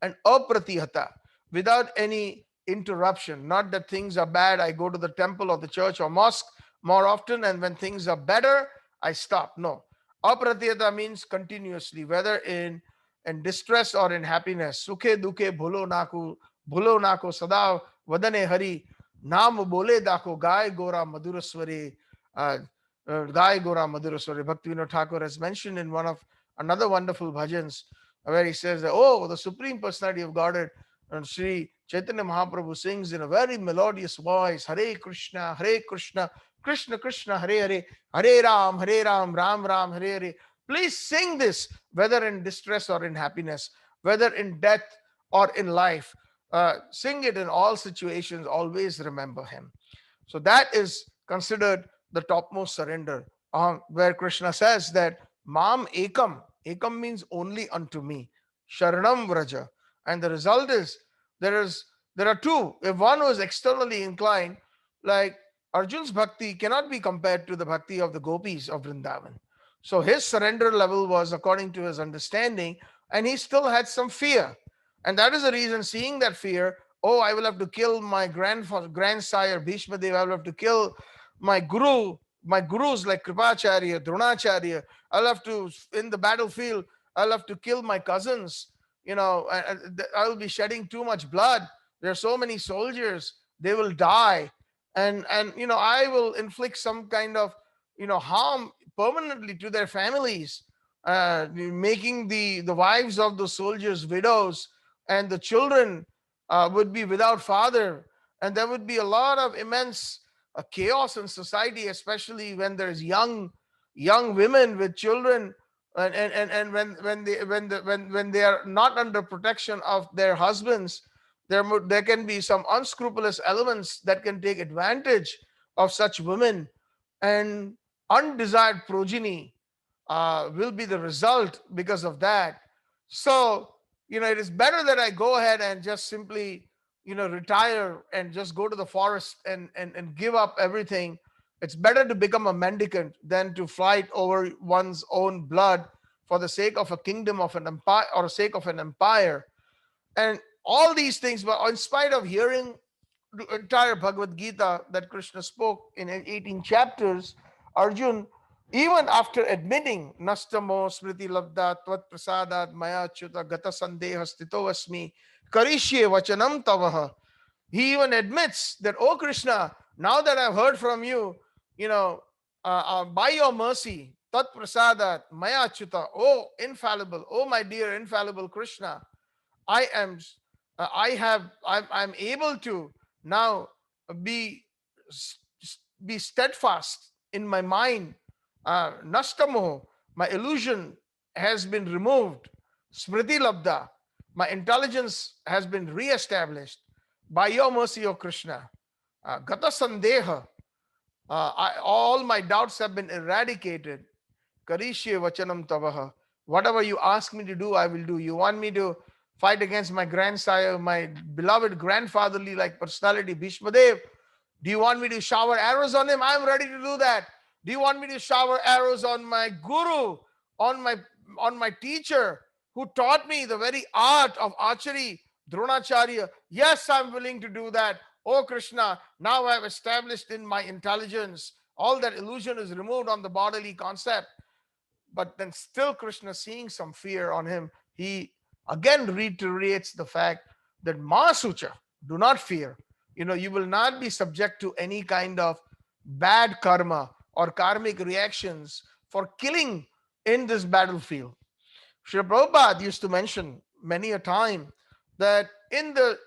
and apratihata, without any interruption. Not that things are bad, I go to the temple or the church or mosque more often, and when things are better, I stop. No. Apratihata means continuously, whether in distress or in happiness. Sukhe dukhe bhulo naku sada vadane hari naam bole dako gai gora madhurasware. Gai Gora Madhuraswari. Bhaktivinoda Thakur has mentioned in one of another wonderful bhajans where he says that, oh, the Supreme Personality of Godhead, and Sri Chaitanya Mahaprabhu sings in a very melodious voice, Hare Krishna, Krishna Krishna, Hare Hare, Hare Ram, Ram Ram, Hare Hare. Please sing this, whether in distress or in happiness, whether in death or in life. Sing it in all situations, always remember him. So that is considered the topmost surrender, where Krishna says that Mam Ekam. Ekam means only unto me. Sharanam Vraja. And the result is there are two. If one was externally inclined, like Arjun's bhakti cannot be compared to the bhakti of the gopis of Vrindavan. So his surrender level was according to his understanding, and he still had some fear. And that is the reason, seeing that fear, oh, I will have to kill my grandsire Bhishma Dev, I will have to kill my gurus like Kripacharya, Dronacharya. I'll have to, in the battlefield, I'll have to kill my cousins. I'll be shedding too much blood. There are so many soldiers, they will die. And I will inflict some kind of, harm permanently to their families, making the wives of the soldiers widows, and the children would be without father. And there would be a lot of immense chaos in society, especially when there's young women with children, and when they are not under protection of their husbands, There can be some unscrupulous elements that can take advantage of such women, and undesired progeny will be the result because of that. So, it is better that I go ahead and just simply, retire and just go to the forest and give up everything. It's better to become a mendicant than to fight over one's own blood for the sake of a kingdom, of an empire, or sake of an empire. And all these things, but in spite of hearing the entire Bhagavad Gita that Krishna spoke in 18 chapters, Arjun, even after admitting Nastamo Smriti Labda Tvat Prasadat Maya Chuta Gata Sandeha Stito Asmi Karishye Vachanam Tavaha, he even admits that, oh Krishna, now that I've heard from you, by your mercy, Tat Prasadat Maya Chuta, oh infallible, oh my dear infallible Krishna, I am, I'm able to now be be steadfast in my mind. Nastamo, my illusion has been removed. Smriti Labda, my intelligence has been re-established by your mercy, O Krishna. Gata Sandeha, all my doubts have been eradicated. Karishye Vachanam Tavaha. Whatever you ask me to do, I will do. You want me to fight against my grandsire, my beloved grandfatherly like personality, Bhishmadev? Do you want me to shower arrows on him? I'm ready to do that. Do you want me to shower arrows on my guru, on my teacher who taught me the very art of archery, Dronacharya? Yes, I'm willing to do that. Oh Krishna, now I have established in my intelligence, all that illusion is removed on the bodily concept. But then still Krishna, seeing some fear on him, he again reiterates the fact that Masucha, do not fear. You will not be subject to any kind of bad karma or karmic reactions for killing in this battlefield. Srila Prabhupada used to mention many a time that in the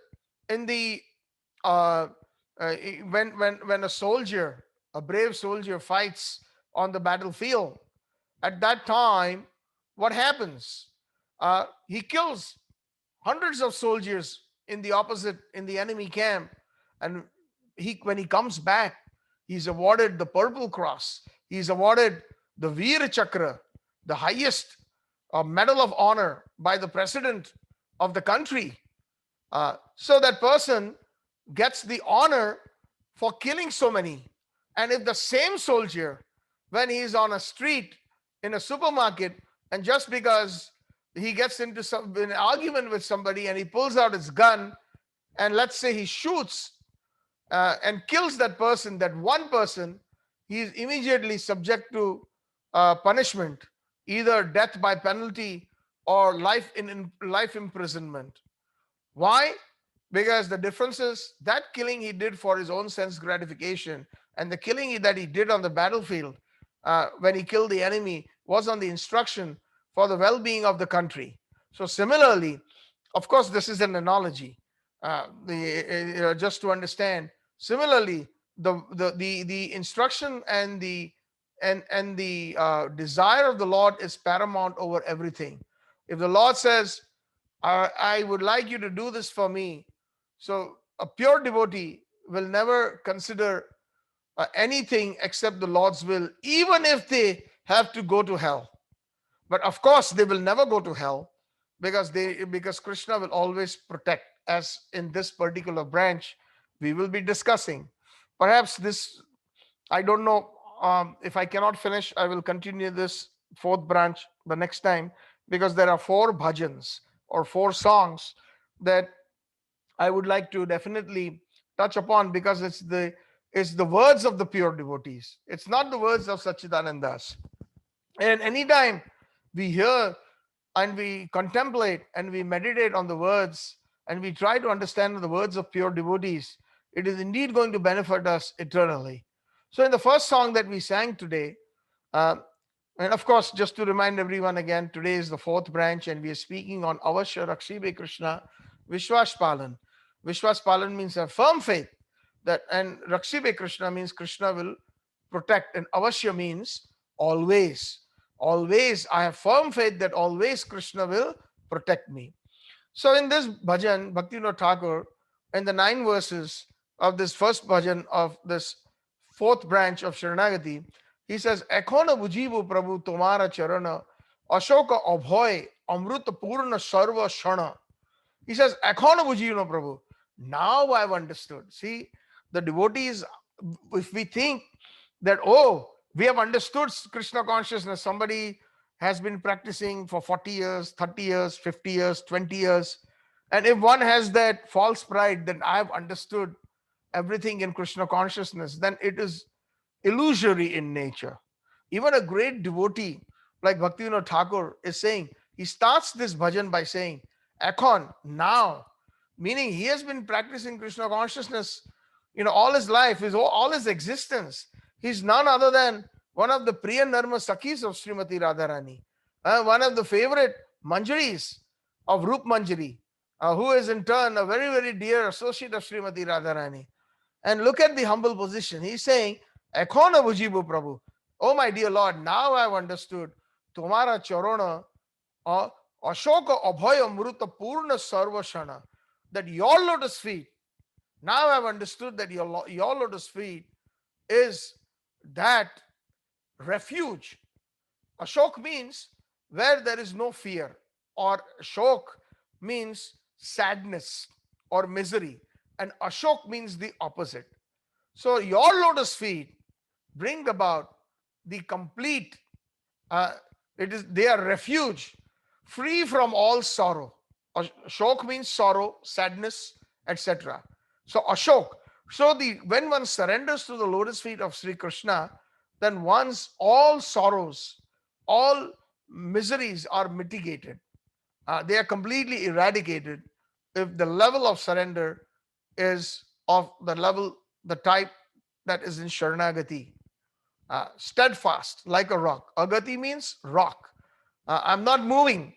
when a soldier, a brave soldier, fights on the battlefield, at that time, what happens? He kills hundreds of soldiers in the enemy camp, and when he comes back, he's awarded the Purple Cross. He's awarded the Veer Chakra, the highest medal of honor by the president of the country. So that person gets the honor for killing so many. And if the same soldier, when he's on a street in a supermarket, and just because he gets into an argument with somebody and he pulls out his gun, and let's say he shoots and kills that person, that one person, he is immediately subject to punishment, either death by penalty or life imprisonment. Why? Because the difference is that killing he did for his own sense gratification, and the killing that he did on the battlefield when he killed the enemy was on the instruction for the well-being of the country. So similarly, of course, this is an analogy, just to understand. Similarly, the instruction and the desire of the Lord is paramount over everything. If the Lord says, I would like you to do this for me, so a pure devotee will never consider anything except the Lord's will, even if they have to go to hell. But of course, they will never go to hell because Krishna will always protect, as in this particular branch we will be discussing. Perhaps this, I don't know, if I cannot finish, I will continue this fourth branch the next time, because there are 4 bhajans or 4 songs that I would like to definitely touch upon, because it's the words of the pure devotees. It's not the words of Satchitananda Dasa. And anytime we hear and we contemplate and we meditate on the words and we try to understand the words of pure devotees, it is indeed going to benefit us eternally. So in the first song that we sang today, and of course, just to remind everyone again, today is the 4th branch and we are speaking on Avashya Rakshibe Krishna Vishwas Palan. Vishwas Palan means a firm faith, that, and Rakshibe Krishna means Krishna will protect, and Avashya means always. Always, I have firm faith that always Krishna will protect me. So in this bhajan, Bhaktivinoda Thakur, in the 9 verses of this first bhajan of this 4th branch of Sharnagati, he says, Ekhona bujibu Prabhu tomara charana, ashoka abhoy, amruta purna sarva shana. He says, Ekhona bujibu Prabhu. Now I've understood. See, the devotees, if we think that, oh, we have understood Krishna consciousness, somebody has been practicing for 40 years, 30 years, 50 years, 20 years. And if one has that false pride, then I have understood everything in Krishna consciousness, then it is illusory in nature. Even a great devotee like Bhaktivinoda Thakur is saying, he starts this bhajan by saying, Ekhon, now, meaning he has been practicing Krishna consciousness, all his life, all his existence. He's none other than one of the Priya Narma Sakhis of Srimati Radharani, one of the favorite Manjaris of Rup Manjari, who is in turn a very, very dear associate of Srimati Radharani. And look at the humble position. He's saying, Ekhona bujibu Prabhu. Oh my dear Lord, now I've understood. Tumara charona ashoka abhaya mruta purna sarvashana. That your lotus feet, now I've understood that your lotus feet is that refuge. Ashok means where there is no fear, or Ashok means sadness or misery, and Ashok means the opposite. So your lotus feet bring about the complete, they are refuge, free from all sorrow. Ashok means sorrow, sadness, etc. So Ashok. So when one surrenders to the lotus feet of Sri Krishna, then one's all sorrows, all miseries are mitigated. They are completely eradicated if the level of surrender is of the type that is in Sharnagati. Steadfast like a rock. Agati means rock. I'm not moving.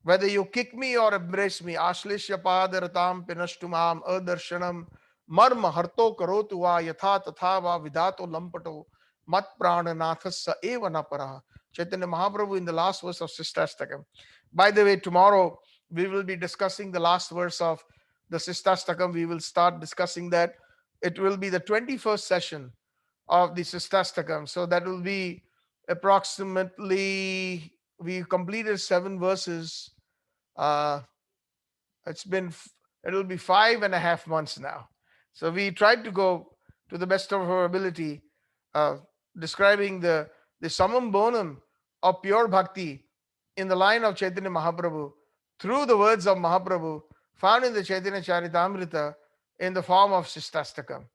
Whether you kick me or embrace me. Ashlishya padaratam pinashtumam adarshanam marma harto karotu va yatha tatha va vidato lampato mat prananathassa eva naparaha. Chaitanya Mahaprabhu in the last verse of Sistastakam. By the way, tomorrow we will be discussing the last verse of the Sistastakam. We will start discussing that. It will be the 21st session of the Sistastakam. So that will be approximately, we completed 7 verses. It'll be 5.5 months now. So we tried to go to the best of our ability, describing the summum bonum of pure bhakti in the line of Chaitanya Mahaprabhu through the words of Mahaprabhu found in the Chaitanya Charitamrita in the form of Sistastakam.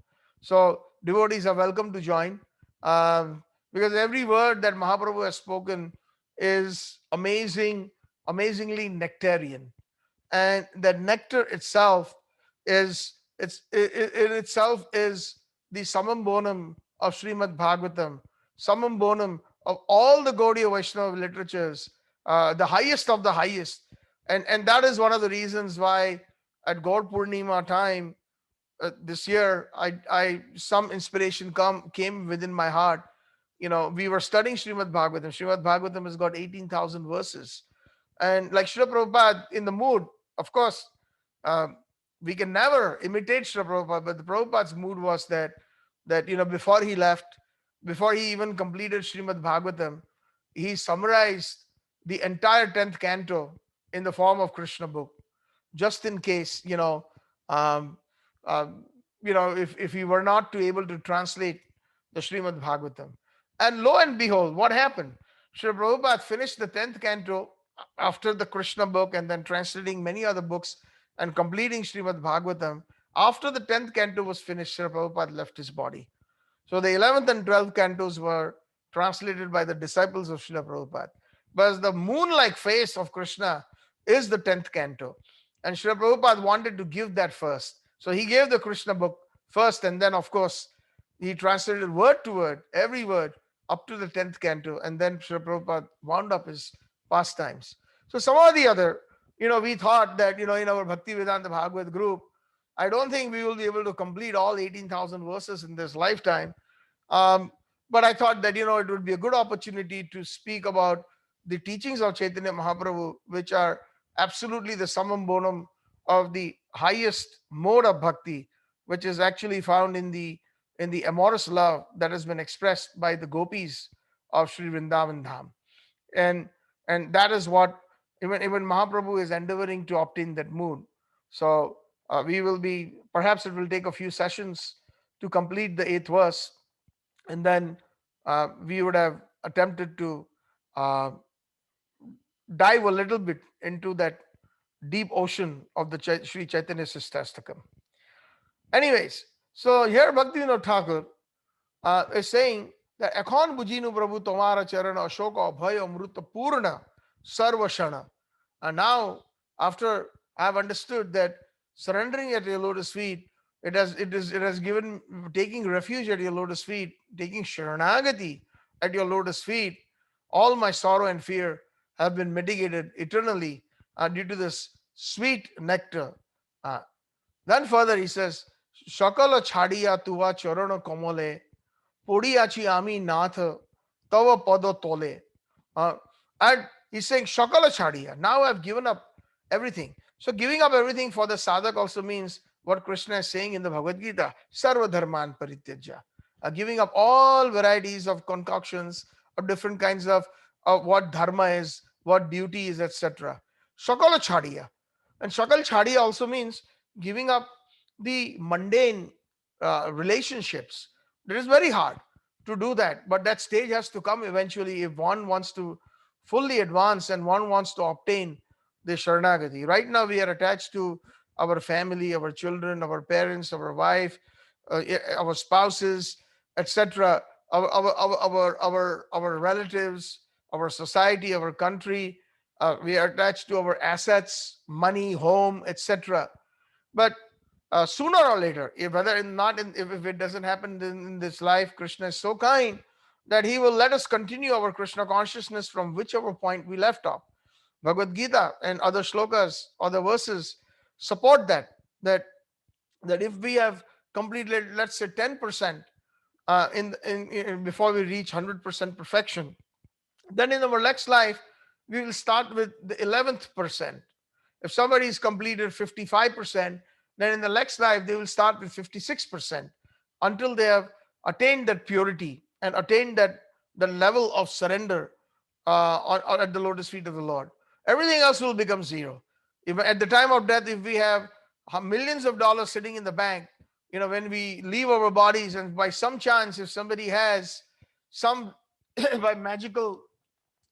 So devotees are welcome to join, because every word that Mahaprabhu has spoken is amazingly nectarian, and that nectar itself is the summum bonum of Srimad Bhagavatam, summum bonum of all the Gaudiya Vaishnava literatures, the highest of the highest, and that is one of the reasons why at Gaur Purnima time this year, some inspiration came within my heart. We were studying Srimad Bhagavatam. Srimad Bhagavatam has got 18,000 verses. And like Srila Prabhupada in the mood, of course, we can never imitate Srila Prabhupada, but the Prabhupada's mood was that before he left, before he even completed Srimad Bhagavatam, he summarized the entire 10th canto in the form of Krishna book, just in case, if we were not able to translate the Srimad Bhagavatam. And lo and behold, what happened? Srila Prabhupada finished the 10th canto after the Krishna book and then translating many other books and completing Srimad Bhagavatam. After the 10th canto was finished, Srila Prabhupada left his body. So the 11th and 12th cantos were translated by the disciples of Srila Prabhupada. But the moon-like face of Krishna is the 10th canto. And Srila Prabhupada wanted to give that first. So he gave the Krishna book first, and then, of course, he translated word to word, every word, up to the 10th canto. And then Srila Prabhupada wound up his pastimes. So some or the other, we thought that, in our Bhaktivedanta Bhagavad group, I don't think we will be able to complete all 18,000 verses in this lifetime. But I thought that, it would be a good opportunity to speak about the teachings of Chaitanya Mahaprabhu, which are absolutely the summum bonum of the highest mode of bhakti, which is actually found in the amorous love that has been expressed by the gopis of Sri Vrindavan Dham. And that is what even Mahaprabhu is endeavoring to obtain that mood. So we will be, perhaps it will take a few sessions to complete the 8th verse, and then we would have attempted to uh, dive a little bit into that deep ocean of the Sri Chaitanya Sistastakam. Anyways, so here Bhaktivinoda Thakur is saying that Ekhon Bujinu Prabhu Tomara Charana Ashoka Abhaya Amruta Purna Sarvashana. And now, after I have understood that surrendering at your lotus feet, it has given, taking refuge at your lotus feet, taking Sharnagati at your lotus feet, all my sorrow and fear have been mitigated eternally due to this sweet nectar. Then further he says, Shakala chadiya tuva charana komole, podiyachi ami nath tava pada tole. And he's saying, Shakala chadiya. Now I've given up everything. So giving up everything for the sadhak also means what Krishna is saying in the Bhagavad Gita, Sarva Dharman Parityaja. Giving up all varieties of concoctions of different kinds of what dharma is, what duty is, etc. Shakala chadiya. And Shakal chadiya also means giving up the mundane relationships. It is very hard to do that, but that stage has to come eventually if one wants to fully advance and one wants to obtain the Sharnagati. Right now we are attached to our family, our children, our parents, our wife, our spouses, etc., our relatives, our society, our country. We are attached to our assets, money, home, etc. But sooner or later, if it doesn't happen in this life, Krishna is so kind that he will let us continue our Krishna consciousness from whichever point we left off. Bhagavad Gita and other shlokas, other verses support that if we have completed, let's say 10% in before we reach 100% perfection, then in our next life we will start with the 11th percent. If somebody is completed 55%, then in the next life they will start with 56% until they have attained that purity and attained that the level of surrender at the lotus feet of the Lord. Everything else will become zero. If at the time of death, if we have millions of dollars sitting in the bank, when we leave our bodies, and by some chance, if somebody has some by magical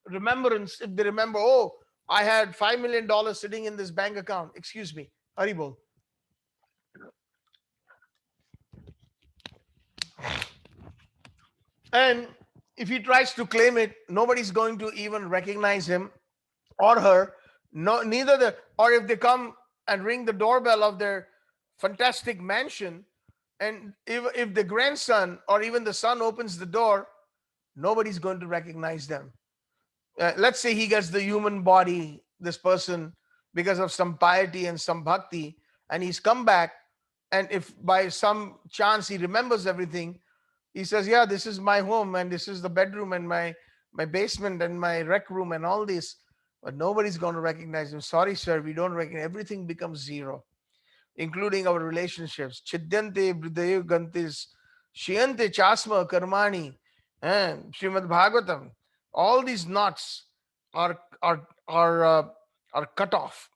remembrance, if they remember, oh, I had $5 million sitting in this bank account. Excuse me, Haribol. And if he tries to claim it, nobody's going to even recognize him or her. No, neither or if they come and ring the doorbell of their fantastic mansion, and if the grandson or even the son opens the door, nobody's going to recognize them. Let's say he gets the human body, this person, because of some piety and some bhakti, and he's come back, and if by some chance he remembers everything, he says, yeah, this is my home, and this is the bedroom, and my basement, and my rec room, and all this, but nobody's going to recognize him. Sorry, sir, we don't recognize. Everything becomes zero, including our relationships. Chidyante bridayu gantis, shiyante chasma karmani, Srimad Bhagavatam. All these knots are cut off.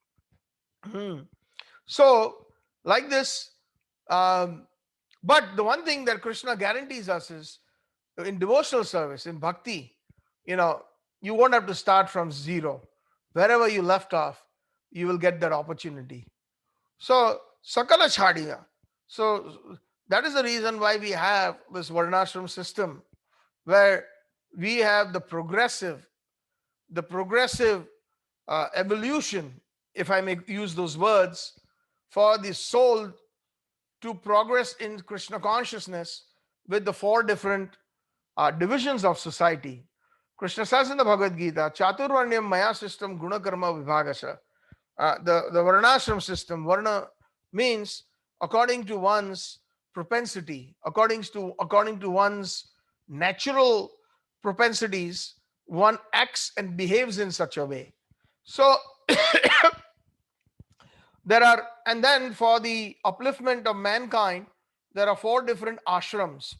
So, like this, but the one thing that Krishna guarantees us is in devotional service, in bhakti, you won't have to start from zero. Wherever you left off, you will get that opportunity. So, Sakala Chadiya. So, that is the reason why we have this Varnashram system, where we have the progressive evolution, if I may use those words, for the soul to progress in Krishna consciousness with the 4 different divisions of society. Krishna says in the Bhagavad Gita, Chaturvarnyam Maya system Guna Karma Vibhagasha. The Varnashram system, Varna means according to one's propensity, according to one's natural propensities, one acts and behaves in such a way. So And then for the upliftment of mankind, there are 4 different ashrams,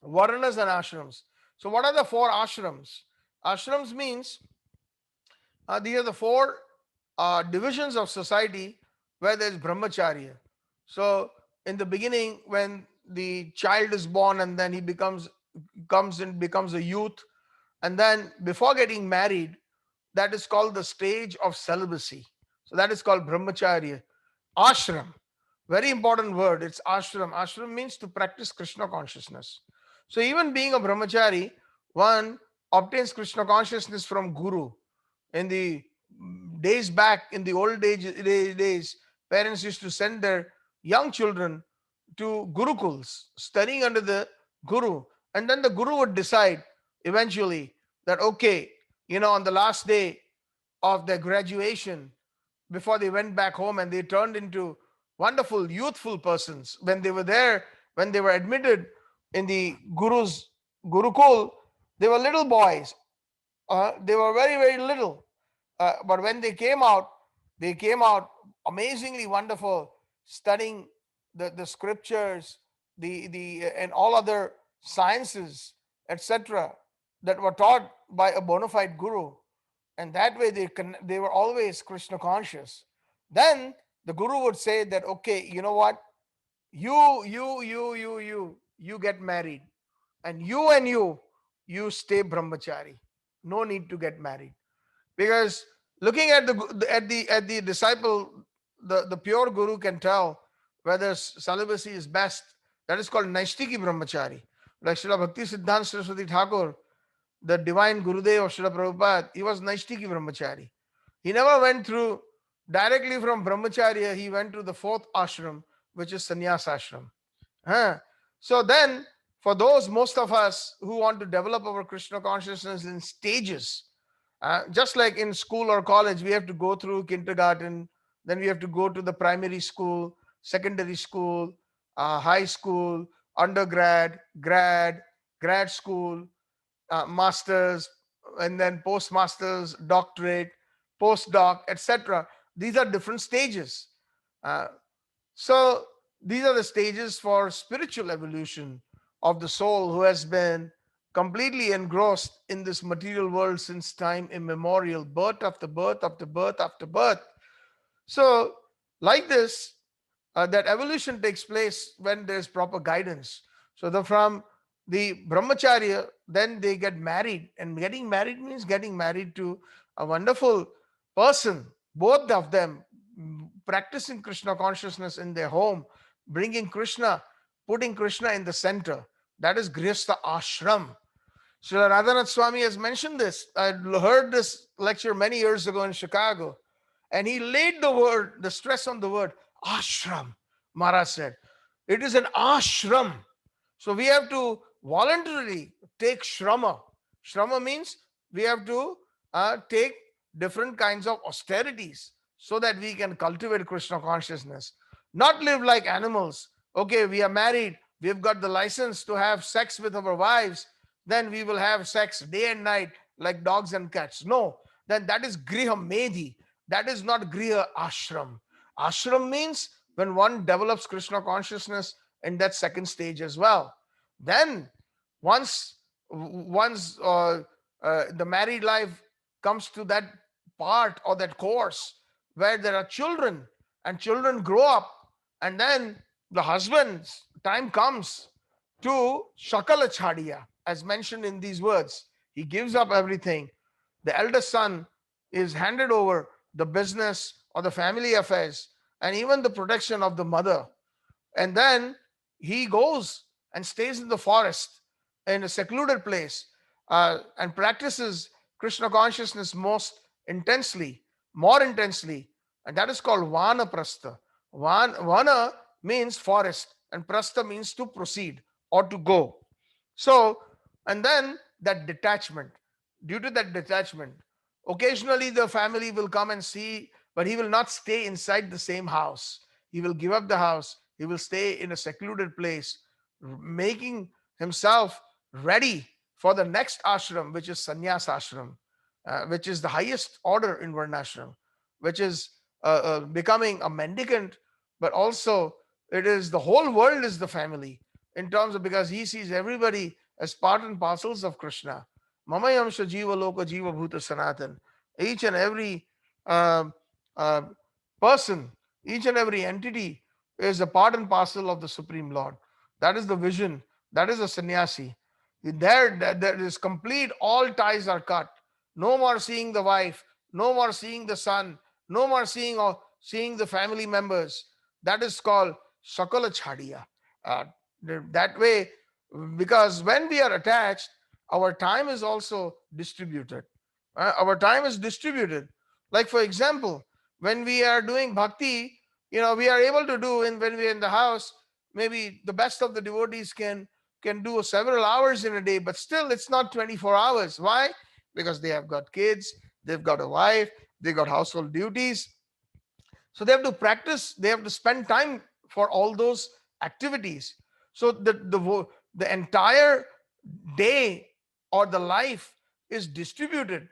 Varanas and ashrams. So what are the 4 ashrams? Ashrams means these are the 4 divisions of society where there is brahmacharya. So in the beginning, when the child is born and then he becomes a youth, and then before getting married, that is called the stage of celibacy. So that is called brahmacharya. Ashram, very important word. It's ashram. Ashram means to practice Krishna consciousness. So even being a brahmachari, one obtains Krishna consciousness from guru. In the days back, in the old days, parents used to send their young children to gurukuls, studying under the guru, and then the guru would decide eventually that, okay, on the last day of their graduation, before they went back home and they turned into wonderful youthful persons, when they were there, when they were admitted in the guru's gurukul, they were little boys. They were very, very little. But when they came out amazingly wonderful, studying the scriptures, the and all other sciences, etc., that were taught by a bona fide guru. And that way they were always Krishna conscious. Then the guru would say that, okay, you know what? You get married, and you stay brahmachari. No need to get married, because looking at the disciple, the pure guru can tell whether celibacy is best. That is called naishtiki brahmachari. Like Srila Bhakti Siddhanta Saraswati Thakur, the divine Gurudev of Srila Prabhupada, he was naishtiki brahmachari. He never went through directly from brahmacharya. He went to the 4th ashram, which is sannyas ashram. So then, for those, most of us who want to develop our Krishna consciousness in stages, just like in school or college, we have to go through kindergarten, then we have to go to the primary school, secondary school, high school, undergrad, grad school, masters, and then postmasters, doctorate, postdoc, etc. These are different stages. Uh, so these are the stages for spiritual evolution of the soul who has been completely engrossed in this material world since time immemorial, birth after birth after birth after birth. So, like this, that evolution takes place when there's proper guidance. So, from the brahmacharya, then they get married, and getting married means getting married to a wonderful person, both of them practicing Krishna consciousness in their home, bringing Krishna, putting Krishna in the center. That is Grihastha Ashram. Srila Radhanath Swami has mentioned this. I heard this lecture many years ago in Chicago, and he laid the stress on the word ashram. Maharaj said, it is an ashram. So we have to voluntarily take shrama. Shrama means we have to take different kinds of austerities so that we can cultivate Krishna consciousness. Not live like animals. Okay, we are married, we've got the license to have sex with our wives, then we will have sex day and night like dogs and cats. No, then that is Griha Medhi. That is not Griha Ashram. Ashram means when one develops Krishna consciousness in that second stage as well. Then once the married life comes to that part or that course where there are children and children grow up, and then the husband's time comes to Shakala Chadiya, as mentioned in these words. He gives up everything. The eldest son is handed over the business or the family affairs and even the protection of the mother. And then he goes and stays in the forest in a secluded place and practices Krishna consciousness more intensely. And that is called Vana Prastha. Vana means forest, and Prastha means to proceed or to go. So, and then that detachment, due to that detachment, occasionally the family will come and see, but he will not stay inside the same house. He will give up the house. He will stay in a secluded place, making himself ready for the next ashram, which is sannyas ashram, which is the highest order in varnashram, which is becoming a mendicant, but also it is the whole world is the family in terms of, because he sees everybody as part and parcels of Krishna. Mamayamsha Jiva Loka Jiva Bhuta Sanatan. Each and every uh, uh, person, each and every entity is a part and parcel of the Supreme Lord. That is the vision. That is a sannyasi. There is complete, all ties are cut. No more seeing the wife, no more seeing the son, no more seeing the family members. That is called Sakala Chadiya. Uh, that way, because when we are attached, our time is also distributed. Our time is distributed. Like, for example, when we are doing bhakti, we are able to do, and when we are in the house, maybe the best of the devotees can do several hours in a day, but still it's not 24 hours. Why? Because they have got kids, they've got a wife, they've got household duties. So they have to practice, they have to spend time for all those activities. So the entire day or the life is distributed.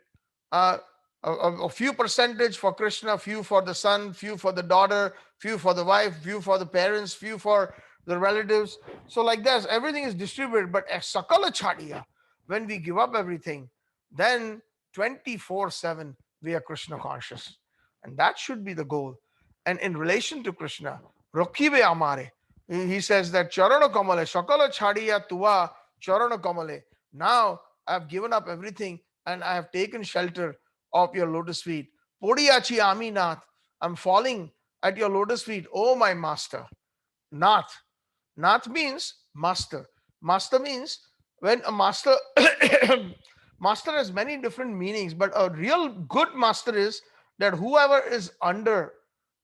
Uh, a few percentage for Krishna, few for the son, few for the daughter, few for the wife, few for the parents, few for the relatives. So like this, everything is distributed. But as Sakala Chadiya, when we give up everything, then 24/7 we are Krishna conscious. And that should be the goal. And in relation to Krishna, Rokhibe Amare, he says that Charana Kamale, Sakala Chadiya Tuva Charana Kamale. Now I have given up everything and I have taken shelter of your lotus feet. Podiyachi Aminath, I'm falling at your lotus feet, oh my master. Nath. Nath means master. Master means when a master master has many different meanings, but a real good master is that whoever is under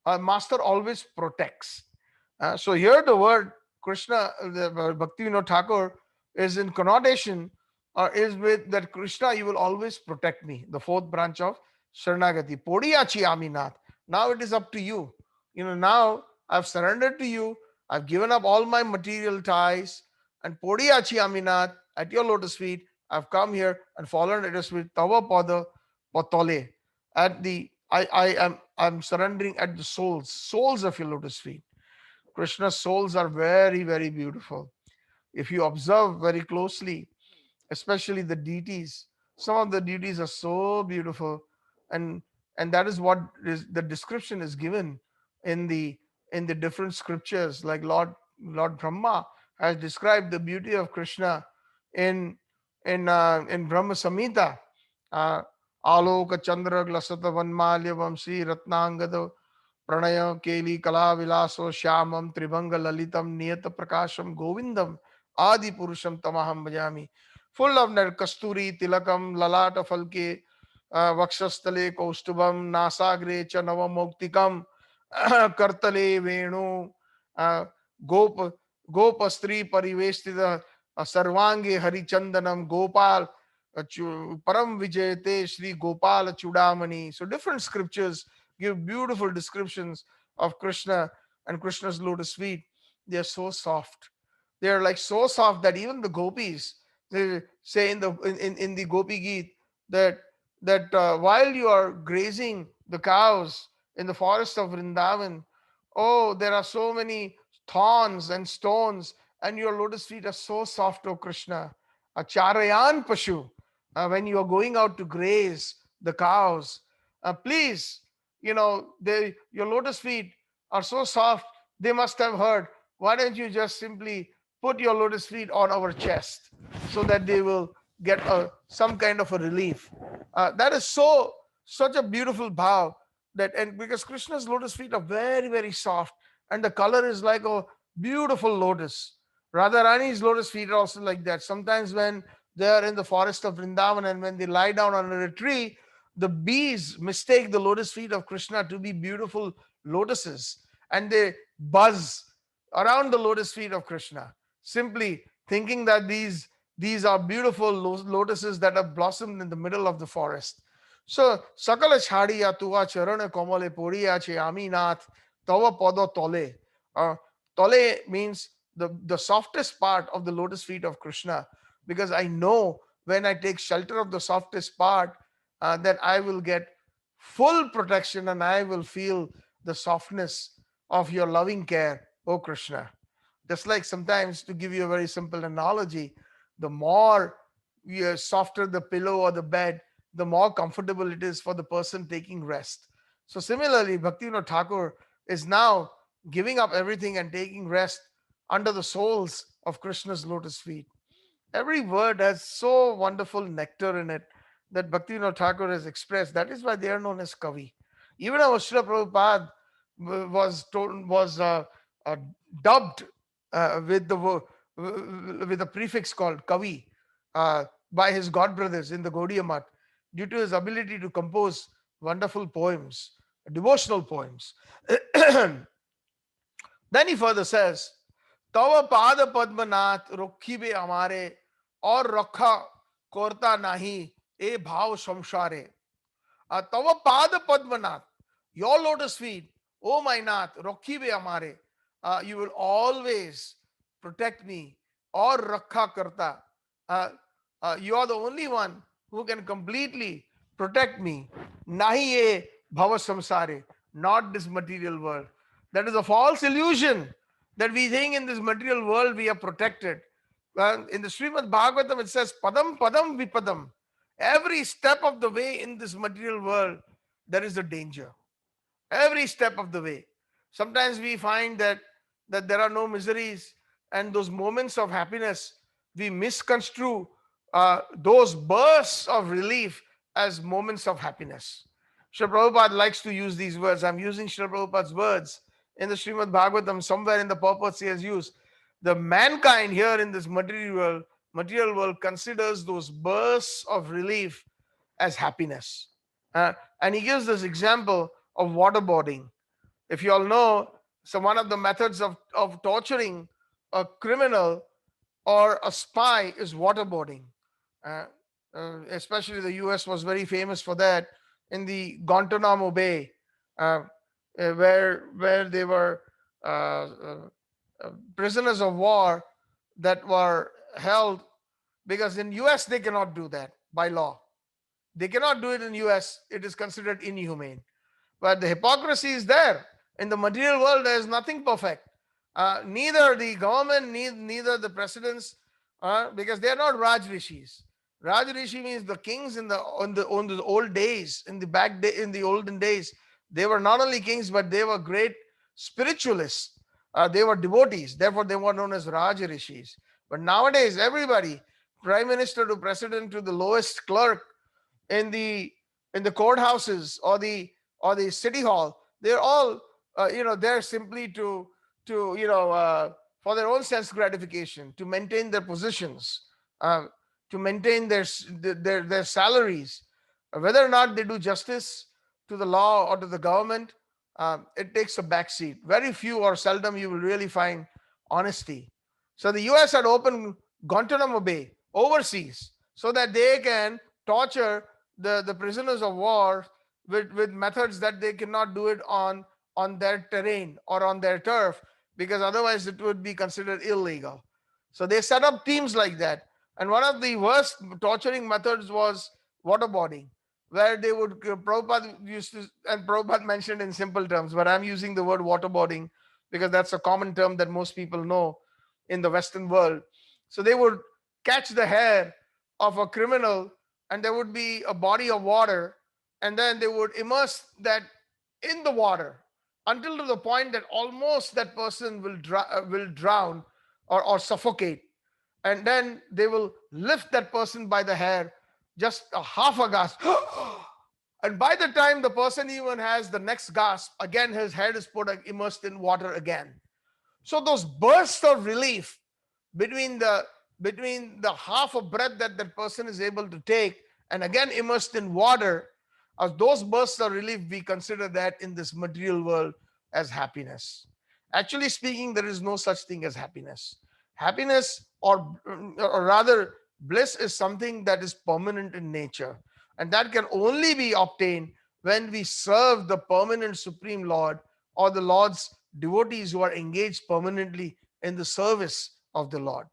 a master always protects. So here the word Krishna, the Bhakti Vinod Thakur is in connotation, or is with that Krishna, you will always protect me. The fourth branch of Sharnagati. Podiyachi Aminath. Now it is up to you. Now I've surrendered to you. I've given up all my material ties. And Podiyachi Aminath, at your lotus feet, I've come here and fallen at your feet. Tava pada patole. I'm surrendering at the souls of your lotus feet. Krishna's souls are very, very beautiful. If you observe very closely, especially the deities, some of the deities are so beautiful, and that is what is the description is given in the different scriptures. Like Lord Brahma has described the beauty of Krishna in in Brahma Samhita. Uh, Aloka Chandra Glasata Vanmalya Vamsi Ratnangada Pranaya Keli Kala Vilaso Shyamam Tribhanga Lalitam Niyata Prakasham Govindam Adi Purusham Tamaham Bhajami. Full of Kasturi Tilakam Lalata Falke Vakshastale Kaustubam Nasagre Chanavamoktikam Kartale Venu Gop Gopastri Parivestida Sarvange Harichandanam Gopal Param Vijayate Shri Gopal Chudamani. So different scriptures give beautiful descriptions of Krishna and Krishna's lotus feet. They are so soft. They are like so soft that even the gopis, they say in the Gopi Geet that while you are grazing the cows in the forest of Vrindavan, oh, there are so many thorns and stones, and your lotus feet are so soft, O Krishna. A charayan pashu, when you are going out to graze the cows, please, your lotus feet are so soft, they must have heard. Why don't you just simply put your lotus feet on our chest so that they will get some kind of a relief? That is such a beautiful bow, and because Krishna's lotus feet are very, very soft, and the color is like a beautiful lotus. Radharani's lotus feet are also like that. Sometimes when they are in the forest of Vrindavan and when they lie down under a tree, the bees mistake the lotus feet of Krishna to be beautiful lotuses, and they buzz around the lotus feet of Krishna, simply thinking that these are beautiful lotuses that have blossomed in the middle of the forest. So, Sakala Chadiya Tuva Charana Komale Puriya Che Aminath Tava Podo Tole. Tole means the softest part of the lotus feet of Krishna, because I know when I take shelter of the softest part, that I will get full protection, and I will feel the softness of your loving care, O Krishna. Just like sometimes, to give you a very simple analogy, the more softer the pillow or the bed, the more comfortable it is for the person taking rest. So similarly, Bhaktivinoda Thakur is now giving up everything and taking rest under the soles of Krishna's lotus feet. Every word has so wonderful nectar in it that Bhaktivinoda Thakur has expressed. That is why they are known as Kavi. Even our Srila Prabhupada was dubbed with a prefix called Kavi by his god brothers in the Gaudiya Math due to his ability to compose wonderful poems, devotional poems. Then he further says, Tava pada padmanath rokhibe amare और रखा कोरता नहीं ए भाव संसारे तव पाद Padmanath, your lotus feet, oh my nath, rokhibe amare, you will always protect me, or rakha karta, you are the only one who can completely protect me, nahi ye bhava samsare, not this material world. That is a false illusion that we think in this material world we are protected. In the Srimad Bhagavatam, it says, Padam Padam Vipadam. Every step of the way in this material world, there is a danger. Every step of the way. Sometimes we find that there are no miseries, and those moments of happiness, we misconstrue those bursts of relief as moments of happiness. Srila Prabhupada likes to use these words. I'm using Srila Prabhupada's words in the Srimad Bhagavatam. Somewhere in the purpose he has used. The mankind here in this material world considers those bursts of relief as happiness. And he gives this example of waterboarding. If you all know, so one of the methods of torturing a criminal or a spy is waterboarding. Especially the US was very famous for that in the Guantanamo Bay, where they were prisoners of war that were held, because in US they cannot do that by law. They cannot do it in US. It is considered inhumane. But the hypocrisy is there. In the material world, there is nothing perfect. Neither the government, neither the presidents, because they are not Raj Rishis. Raj Rishi means the kings on the old days, in the olden days. They were not only kings, but they were great spiritualists. They were devotees. Therefore, they were known as Raj Rishis. But nowadays, everybody, prime minister to president to the lowest clerk in the courthouses or the city hall, they're all there simply to for their own sense gratification, to maintain their positions, to maintain their salaries. Whether or not they do justice to the law or to the government, it takes a backseat. Very few or seldom you will really find honesty. So the US had opened Guantanamo Bay overseas so that they can torture the prisoners of war with methods that they cannot do it on their terrain or on their turf, because otherwise it would be considered illegal. So they set up teams like that. And one of the worst torturing methods was waterboarding, where they would, Prabhupada used to, and Prabhupada mentioned in simple terms, but I'm using the word waterboarding because that's a common term that most people know in the Western world. So they would catch the hair of a criminal, and there would be a body of water, and then they would immerse that in the water until to the point that almost that person will drown or suffocate. And then they will lift that person by the hair, just a half a gasp. And by the time the person even has the next gasp, again his head is put immersed in water again. So those bursts of relief between the half a breath that person is able to take and again immersed in water, as those bursts of relief, we consider that in this material world as happiness. Actually speaking, there is no such thing as happiness. Happiness, or rather bliss, is something that is permanent in nature, and that can only be obtained when we serve the permanent Supreme Lord or the Lord's devotees who are engaged permanently in the service of the Lord.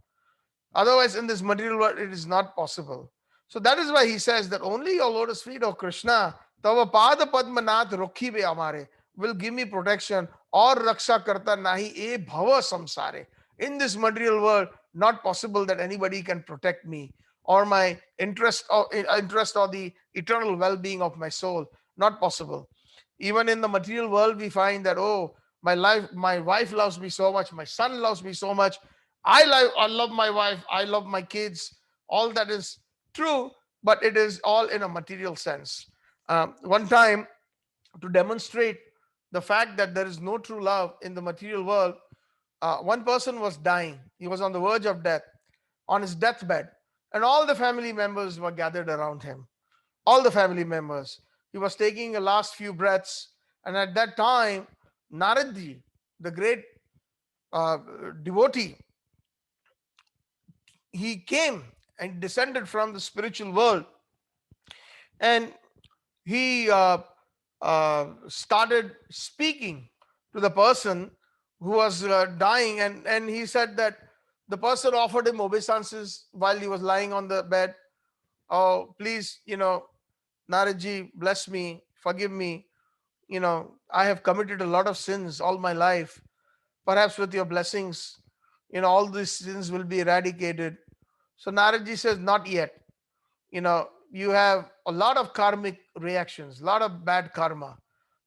Otherwise, in this material world, it is not possible. So that is why he says that only your lotus feet, O Krishna, तव पाद पद्मनाथ रखिबे हमारे, will give me protection, और रक्षा करता नाही ए भव samsare. In this material world, not possible that anybody can protect me or my interest or the eternal well-being of my soul. Not possible. Even in the material world, we find that, oh, my wife loves me so much, my son loves me so much, I love my wife, I love my kids. All that is true, but it is all in a material sense. One time, to demonstrate the fact that there is no true love in the material world, one person was dying. He was on the verge of death, on his deathbed, and all the family members were gathered around him. All the family members. He was taking the last few breaths, and at that time, Naradji, the great uh, devotee, he came and descended from the spiritual world, and he started speaking to the person who was dying, and he said that the person offered him obeisances while he was lying on the bed. Oh, please, Naradji, bless me, forgive me. I have committed a lot of sins all my life. Perhaps with your blessings, all these sins will be eradicated. So Naradji says, not yet. You have a lot of karmic reactions, a lot of bad karma.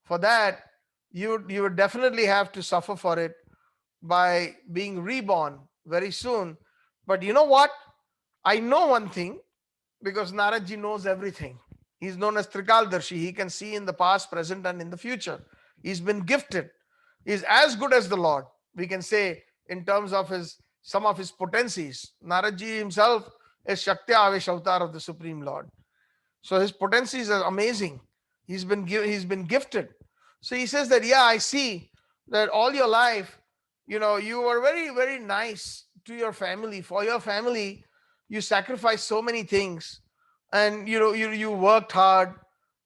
For that, you would definitely have to suffer for it by being reborn very soon. But you know what? I know one thing, because Naradji knows everything. He's known as Trikaldarshi. He can see in the past, present, and in the future. He's been gifted. He's as good as the Lord, we can say, in terms of some of his potencies. Naradji himself is Shakti Avesh Avatar of the Supreme Lord. So his potencies are amazing. He's been gifted. So he says that, yeah, I see that all your life, you were very, very nice to your family. For your family, you sacrificed so many things, and you worked hard,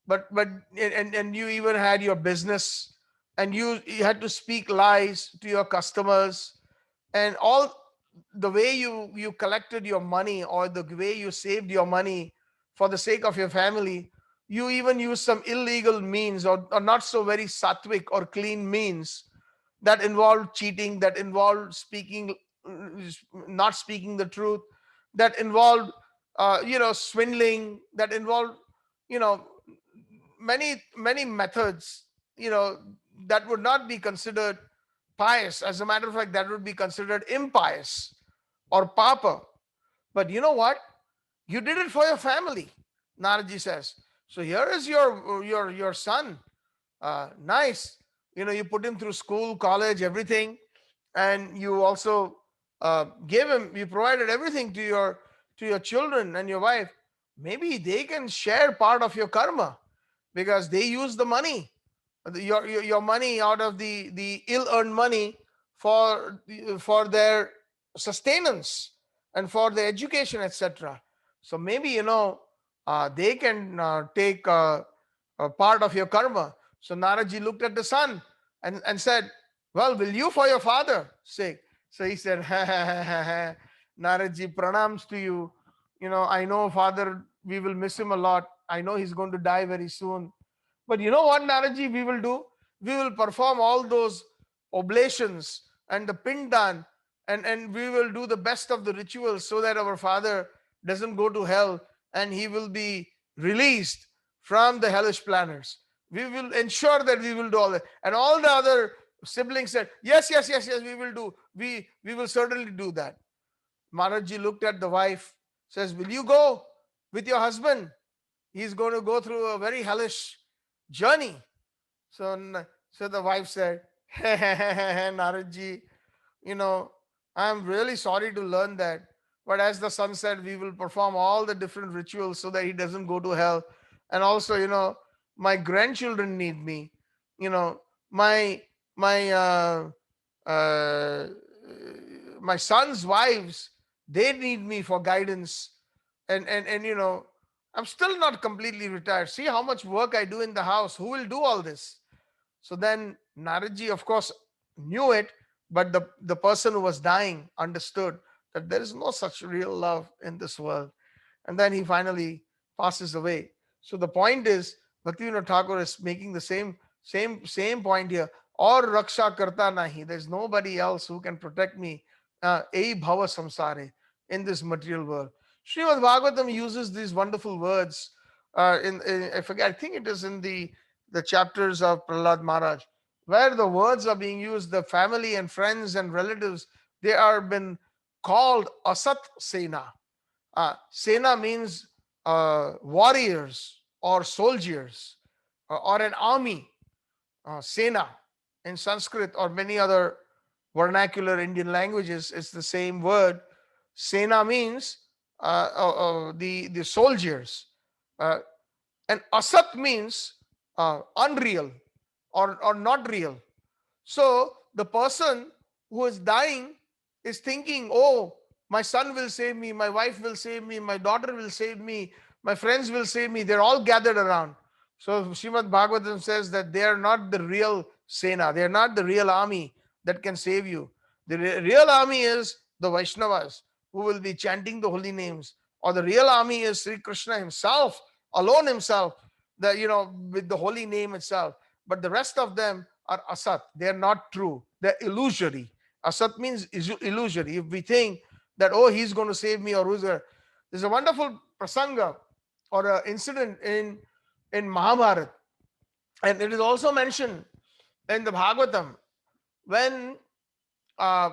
but you even had your business, and you had to speak lies to your customers, and all the way you collected your money, or the way you saved your money for the sake of your family, you even used some illegal means, or not so very sattvic or clean means, that involved cheating, that involved not speaking the truth, that involved swindling, that involved you know many methods, that would not be considered pious. As a matter of fact, that would be considered impious or papa. But you know what? You did it for your family, Naraji says. So here is your son. Nice. You put him through school, college, everything, and you also you provided everything to your children and your wife. Maybe they can share part of your karma, because they use the money, your money, out of the ill-earned money, for their sustenance and for their education, etc. So maybe they can take a part of your karma. So Naraji looked at the son and said, well, will you for your father sake? So he said, ha, ha, ha, ha, ha. Naraji, pranams to you. I know, father, we will miss him a lot. I know he's going to die very soon. But you know what, Naraji, we will do? We will perform all those oblations and the pindan, and we will do the best of the rituals, so that our father doesn't go to hell, and he will be released from the hellish planets. We will ensure that we will do all that. And all the other siblings said, yes, yes, yes, yes, we will do. We will certainly do that. Maraji looked at the wife, says, will you go with your husband? He's going to go through a very hellish journey. So the wife said, Naradji, I'm really sorry to learn that. But as the son said, we will perform all the different rituals so that he doesn't go to hell. And also, my grandchildren need me. My my uh, my son's wives, they need me for guidance. And I'm still not completely retired. See how much work I do in the house. Who will do all this? So then Naradji, of course, knew it, but the person who was dying understood that there is no such real love in this world. And then he finally passes away. So the point is, Bhaktivinoda Thakur is making the same point here. Or raksha karta nahi. There's nobody else who can protect me. Ei bhava samsare, in this material world. Srimad Bhagavatam uses these wonderful words. I forget. I think it is in the chapters of Prahlad Maharaj, where the words are being used. The family and friends and relatives, they are been called asat sena. Sena means warriors or soldiers or an army. Sena in Sanskrit or many other vernacular Indian languages, it's the same word. Sena means the soldiers, uh, and asat means unreal or not real. So the person who is dying is thinking, oh, my son will save me, my wife will save me, my daughter will save me, my friends will save me. They're all gathered around. So Srimad Bhagavatam says that they are not the real Sena, they are not the real army that can save you. The real army is the Vaishnavas who will be chanting the holy names, or the real army is Sri Krishna himself, alone himself, with the holy name itself. But the rest of them are asat. They are not true. They're illusory. Asat means illusory. If we think that, oh, he's going to save me, or there's a wonderful prasanga or an incident in Mahabharata, and it is also mentioned in the Bhagavatam when uh,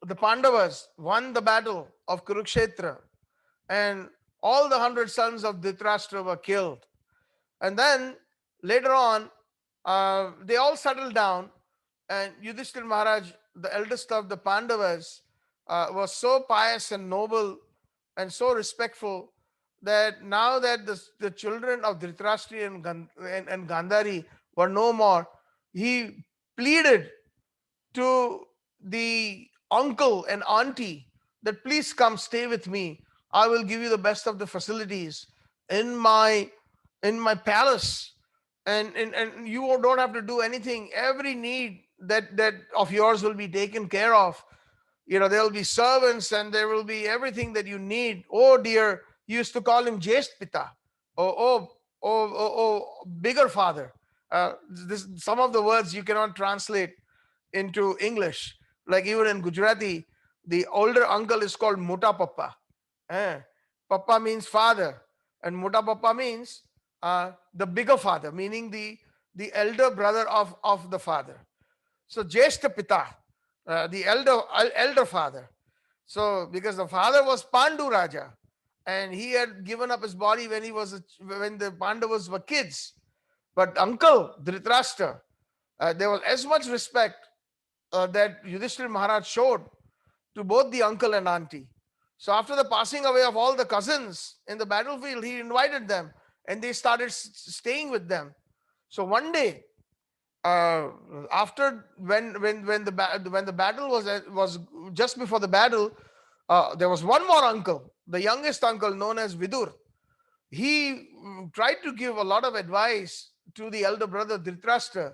the Pandavas won the battle of Kurukshetra, and all the 100 sons of Dhritarashtra were killed. And then later on, they all settled down, and Yudhishthira Maharaj, the eldest of the Pandavas, was so pious and noble and so respectful that now that the children of Dhritarashtra and Gandhari were no more, he pleaded to the uncle and auntie that please come stay with me. I will give you the best of the facilities in my palace, and you don't have to do anything. Every need that of yours will be taken care of. There will be servants and there will be everything that you need. Oh dear, you used to call him Jesht Pita. Bigger father. Some of the words you cannot translate into English. Like even in Gujarati, the older uncle is called Mota Papa. Papa means father, and Mota Papa means the bigger father, meaning the elder brother of the father. So Jeshta Pita, the elder father. So because the father was Pandu Raja, and he had given up his body when when the Pandavas were kids. But uncle Dhritarashtra, there was as much respect that Yudhishthira Maharaj showed to both the uncle and auntie. So after the passing away of all the cousins in the battlefield, he invited them, and they started staying with them. So one day, after when the battle was just before the battle, there was one more uncle, the youngest uncle known as Vidur. He tried to give a lot of advice to the elder brother Dhritarashtra,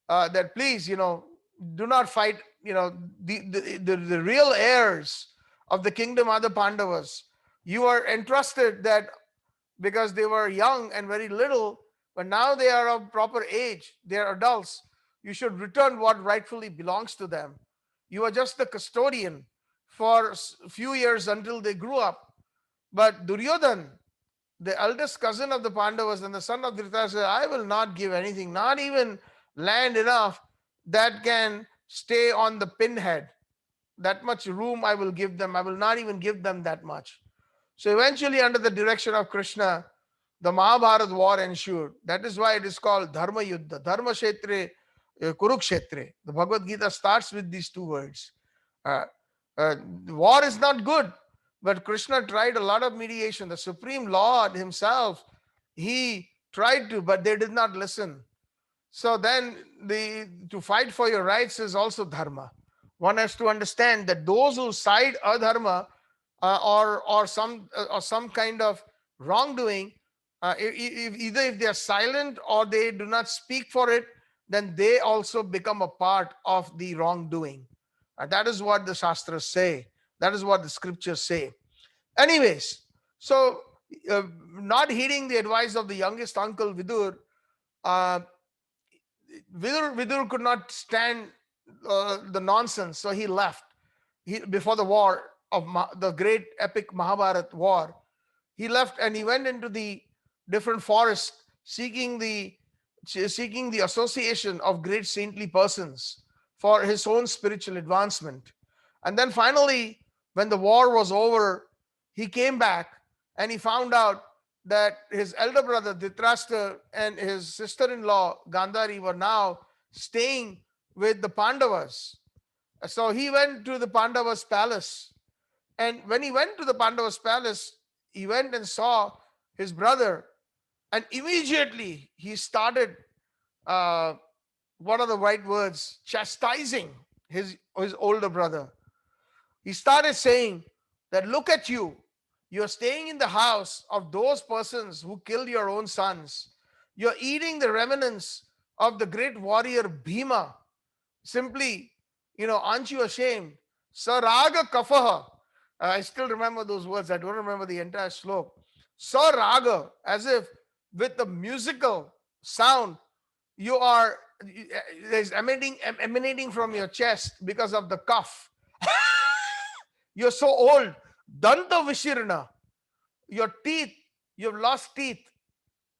that please, do not fight. The real heirs of the kingdom are the Pandavas. You are entrusted that because they were young and very little, but now they are of proper age, they are adults. You should return what rightfully belongs to them. You are just the custodian for a few years until they grew up. But Duryodhan, the eldest cousin of the Pandavas and the son of Dhritarashtra, said, I will not give anything, not even land enough that can stay on the pinhead. That much room I will give them. I will not even give them that much. So eventually, under the direction of Krishna, the Mahabharata war ensued. That is why it is called Dharma Yuddha. Dharma Kshetre, Kurukshetre. The Bhagavad Gita starts with these two words. War is not good, but Krishna tried a lot of mediation. The Supreme Lord himself, he tried to, but they did not listen. So then to fight for your rights is also dharma. One has to understand that those who side adharma or some kind of wrongdoing, either if they are silent or they do not speak for it, then they also become a part of the wrongdoing. That is what the Shastras say. That is what the scriptures say. Anyways, so not heeding the advice of the youngest uncle Vidur, uh, Vidur could not stand the nonsense, so he left. Before the war of the great epic Mahabharat war, he left and he went into the different forests seeking the association of great saintly persons for his own spiritual advancement. And then finally, when the war was over, he came back and he found out that his elder brother Dhritarashtra and his sister-in-law Gandhari were now staying with the Pandavas. So he went to the Pandavas' palace. And when he went to the Pandavas' palace, he went and saw his brother. And immediately he started, what are the right words? Chastising his older brother. He started saying that, look at you. You're staying in the house of those persons who killed your own sons. You're eating the remnants of the great warrior Bhima. Simply, aren't you ashamed? Saraga kafaha. I still remember those words. I don't remember the entire slok. Saraga, as if with the musical sound, there's emanating from your chest because of the cough. You're so old. Danta Vishirna. Your teeth, you've lost teeth,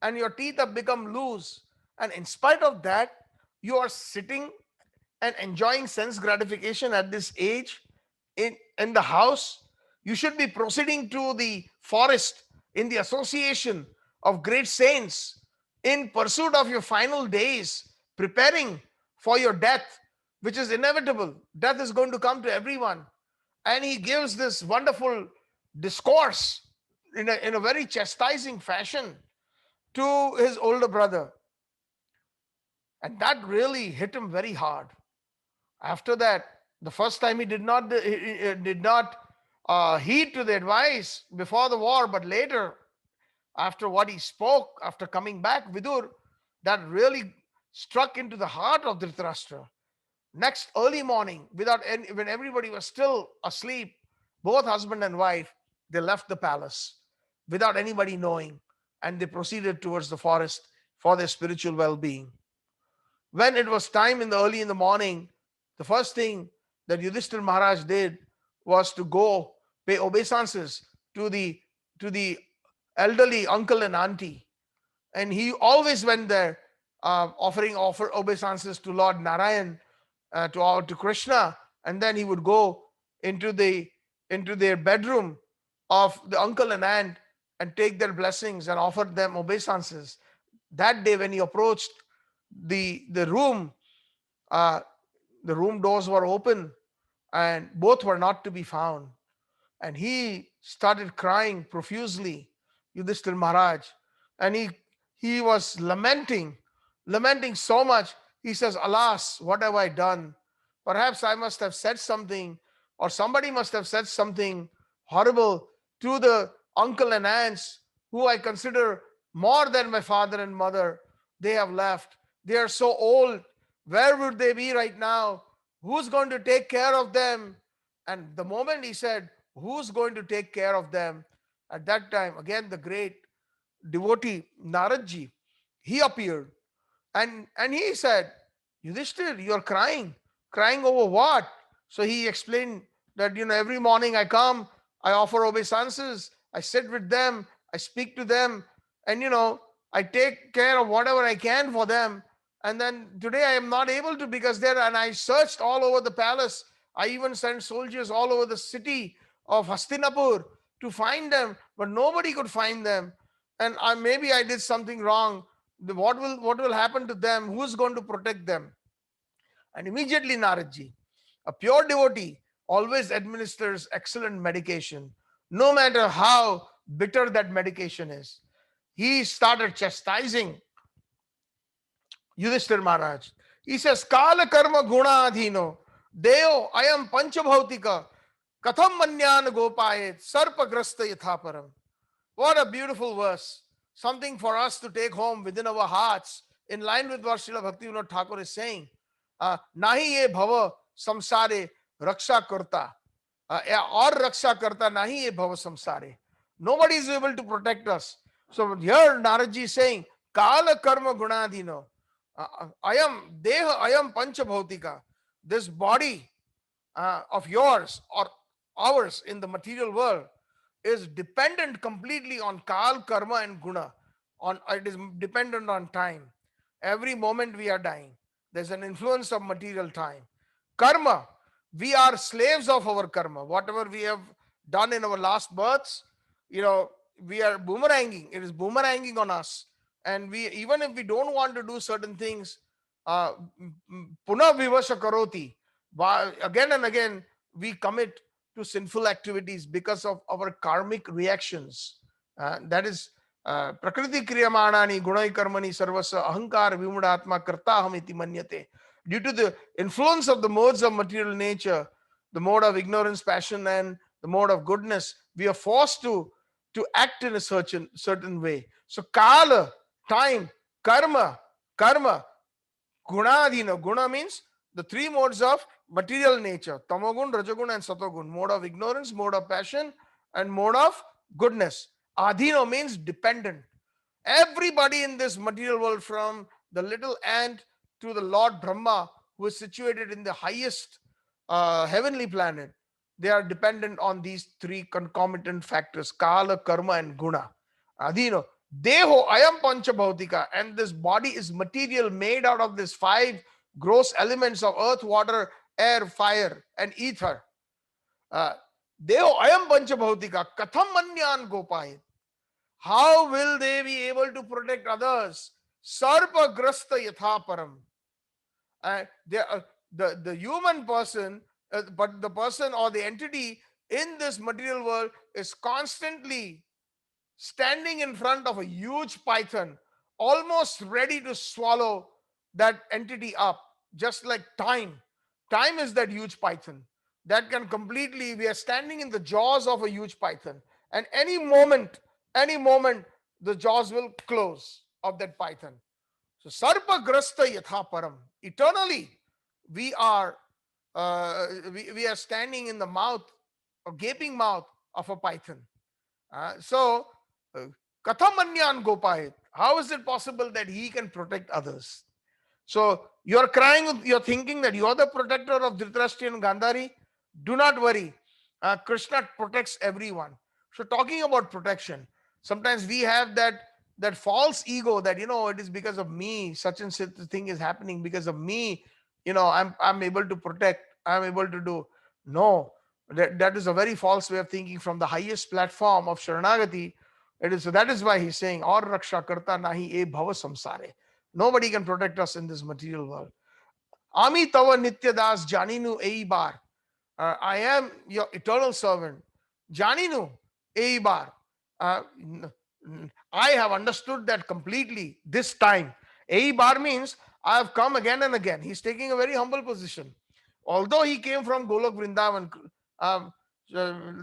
and your teeth have become loose. And in spite of that, you are sitting and enjoying sense gratification at this age in the house. You should be proceeding to the forest in the association of great saints in pursuit of your final days, preparing for your death, which is inevitable. Death is going to come to everyone. And he gives this wonderful discourse in a very chastising fashion to his older brother. And that really hit him very hard. After that, the first time he did not heed to the advice before the war, but later, after what he spoke, after coming back, Vidur, that really struck into the heart of Dhritarashtra. Next early morning, when everybody was still asleep, both husband and wife, they left the palace without anybody knowing, and they proceeded towards the forest for their spiritual well-being. When it was time early in the morning, the first thing that Yudhishthira Maharaj did was to go pay obeisances to the elderly uncle and auntie. And he always went there offer obeisances to Lord Narayan, to Krishna, and then he would go into their bedroom of the uncle and aunt and take their blessings and offer them obeisances. That day when he approached the room, the room doors were open and both were not to be found. And he started crying profusely, Yudhishthira Maharaj, and he was lamenting so much. He says, alas, what have I done? Perhaps I must have said something, or somebody must have said something horrible to the uncle and aunts who I consider more than my father and mother. They have left. They are so old. Where would they be right now? Who's going to take care of them? And the moment he said, who's going to take care of them? At that time, again, the great devotee, Naradji, he appeared. And he said, Yudhishthir, you're crying. Crying over what? So he explained that, every morning I come, I offer obeisances, I sit with them, I speak to them, and, I take care of whatever I can for them. And then today I am not able to because and I searched all over the palace. I even sent soldiers all over the city of Hastinapur to find them, but nobody could find them. And maybe I did something wrong. What will happen to them? Who's going to protect them? And immediately Naradji, a pure devotee, always administers excellent medication, no matter how bitter that medication is. He started chastising Yudhishthira Maharaj. He says, Kala karma guna adhino, deo ayam panchabhautika, katham manyan gopayet, sarpagrasta yathaparam. What a beautiful verse. Something for us to take home within our hearts, in line with what Srila Bhaktivinoda Thakur is saying. Nahi ye bhava samsare raksha karta. Or raksha karta nahi ye bhava samsare. Nobody is able to protect us. So here Naradji is saying, Kala karma gunadhino. Ayam deha ayam pancha bhautika. This body of yours or ours in the material world is dependent completely on kal, karma, and guna. It is dependent on time. Every moment we are dying, there's an influence of material time. Karma, we are slaves of our karma. Whatever we have done in our last births, we are boomeranging. It is boomeranging on us. And we, even if we don't want to do certain things, puna vivasha karoti, again and again we commit to sinful activities because of our karmic reactions. That is prakriti kriyamanani gunai karmani sarvasa ahankar vimudatma kartaham iti manyate. Due to the influence of the modes of material nature, the mode of ignorance, passion, and the mode of goodness, we are forced to act in a certain way. So kala, time, karma, gunadhina. Guna means the three modes of material nature: tamagun, rajagun, and satogun. Mode of ignorance, mode of passion, and mode of goodness. Adhino means dependent. Everybody in this material world, from the little ant to the Lord Brahma, who is situated in the highest heavenly planet, they are dependent on these three concomitant factors: kala, karma, and guna. Adhino. Deho ayam pancha bhautika, and this body is material, made out of these five gross elements of earth, water, air, fire, and ether. Deho ayam pancha bhautika, katham manyan gopayit. How will they be able to protect others? Sarpa grasta yatha param. The human person, but the person or the entity in this material world is constantly standing in front of a huge python, almost ready to swallow that entity up, just like time. Time is that huge python that can completely, we are standing in the jaws of a huge python, and any moment, the jaws will close of that python. So, sarpa grasta yatha param. Eternally, we are we are standing in the mouth, a gaping mouth of a python. So, Kathamanyan Gopahit. How is it possible that he can protect others? So, you're crying, you're thinking that you're the protector of Dhritarashtra and Gandhari. Do not worry. Krishna protects everyone. So, talking about protection, sometimes we have that false ego that, it is because of me, such and such thing is happening because of me. I'm able to protect, I'm able to do. No, that is a very false way of thinking from the highest platform of Sharnagati. So that is why he's saying, Aur raksha karta nahi e bhava samsare. Nobody can protect us in this material world. Ami tava nitya das janinu ei bar. I am your eternal servant. Janinu ei bar. I have understood that completely this time. Ei bar means I have come again and again. He's taking a very humble position. Although he came from Golok Vrindavan,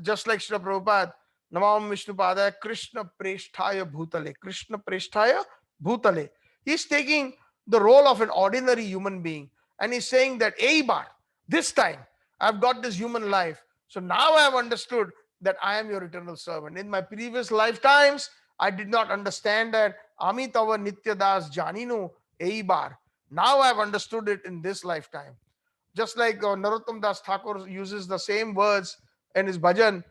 just like Srila Prabhupada, Namam Vishnupadaya Krishna Presthaya Bhutale. Krishna Presthaya Bhutale. He's taking the role of an ordinary human being. And he's saying that, Eibar, this time I've got this human life. So now I have understood that I am your eternal servant. In my previous lifetimes, I did not understand that. Amitava Nitya Das Janinu Eibar. Now I have understood it in this lifetime. Just like Narottam Das Thakur uses the same words in his bhajan,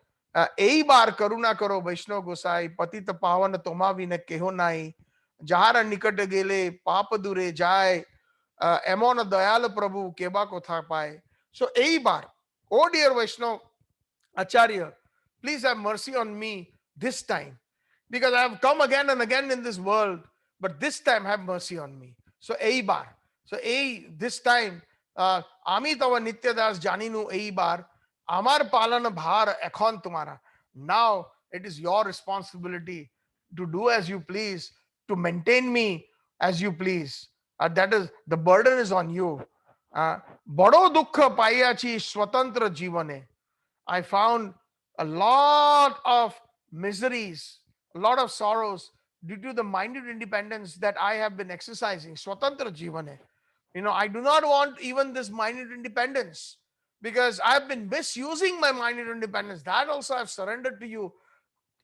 ei bar karuna karo Vaishnav Gosai, patita pavan toma vina keho nai, jahara nikat gele papa dure jai, emon dayal Prabhu keba ko tha pae. So ei bar, oh dear Vaishnav Acharya, please have mercy on me this time, because I have come again and again in this world, but this time have mercy on me. So ei bar, so this time, Ami tava nitya das janinu ei bar, amar palana bhar ekhon tumara. Now it is your responsibility to do as you please, to maintain me as you please. That is, the burden is on you. Bado dukha payachi swatantra jivane. I found a lot of miseries, a lot of sorrows due to the minded independence that I have been exercising. Swatantra jivane. I do not want even this minded independence, because I have been misusing my minded independence. That also I have surrendered to you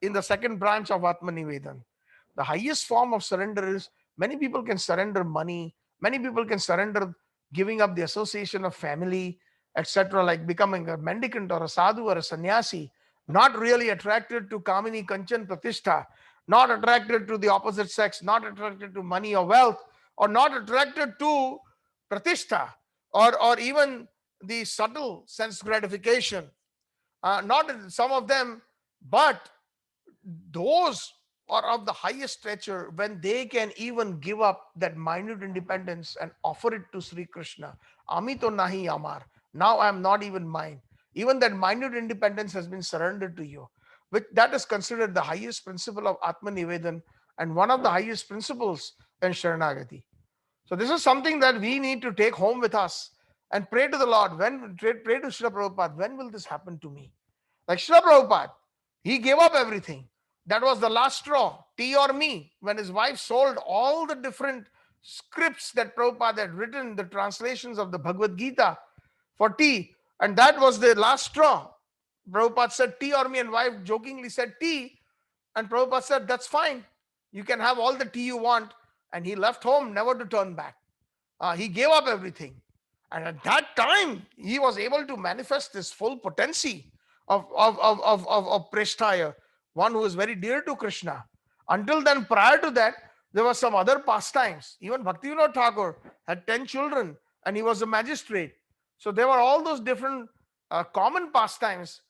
in the second branch of Atmanivedan. The highest form of surrender is Many people can surrender money. Many people can surrender giving up the association of family, etc., like becoming a mendicant or a sadhu or a sannyasi, not really attracted to Kamini Kanchan Pratishtha, not attracted to the opposite sex, not attracted to money or wealth, or not attracted to Pratishtha, or even the subtle sense gratification. Not some of them, but those are of the highest stature when they can even give up that minute independence and offer it to Sri Krishna. Amito nahi amar. Now I am not even mine. Even that minute independence has been surrendered to you. Which that is considered the highest principle of Atma Nivedan and one of the highest principles in Sharnagati. So this is something that we need to take home with us and pray to the Lord. Pray to Srila Prabhupada, when will this happen to me? Like Srila Prabhupada, he gave up everything. That was the last straw, tea or me, when his wife sold all the different scripts that Prabhupada had written, the translations of the Bhagavad Gita for tea. And that was the last straw. Prabhupada said tea or me, and wife jokingly said tea. And Prabhupada said, that's fine. You can have all the tea you want. And he left home, never to turn back. He gave up everything. And at that time, he was able to manifest this full potency of Preshtaya, one who is very dear to Krishna. Until then, prior to that, there were some other pastimes. Even Bhaktivinoda Thakur had 10 children and he was a magistrate. So there were all those different common pastimes,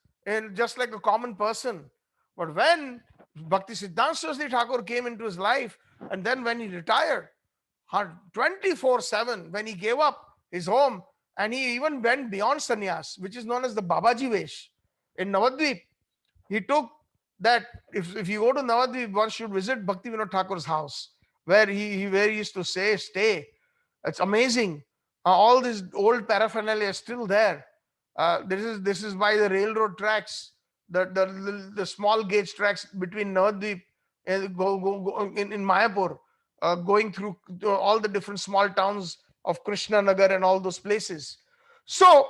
just like a common person. But when Bhakti Siddhanta Saraswati Thakur came into his life, and then when he retired, 24/7, when he gave up his home, and he even went beyond sannyas, which is known as the Babaji Vesh in Navadvip. He took that, if you go to Navadvip, one should visit Bhaktivinoda Thakur's house, where he used to stay. It's amazing. All this old paraphernalia is still there. This is by the railroad tracks, the small gauge tracks between Navadvip and in Mayapur, going through all the different small towns of Krishna Nagar and all those places. So,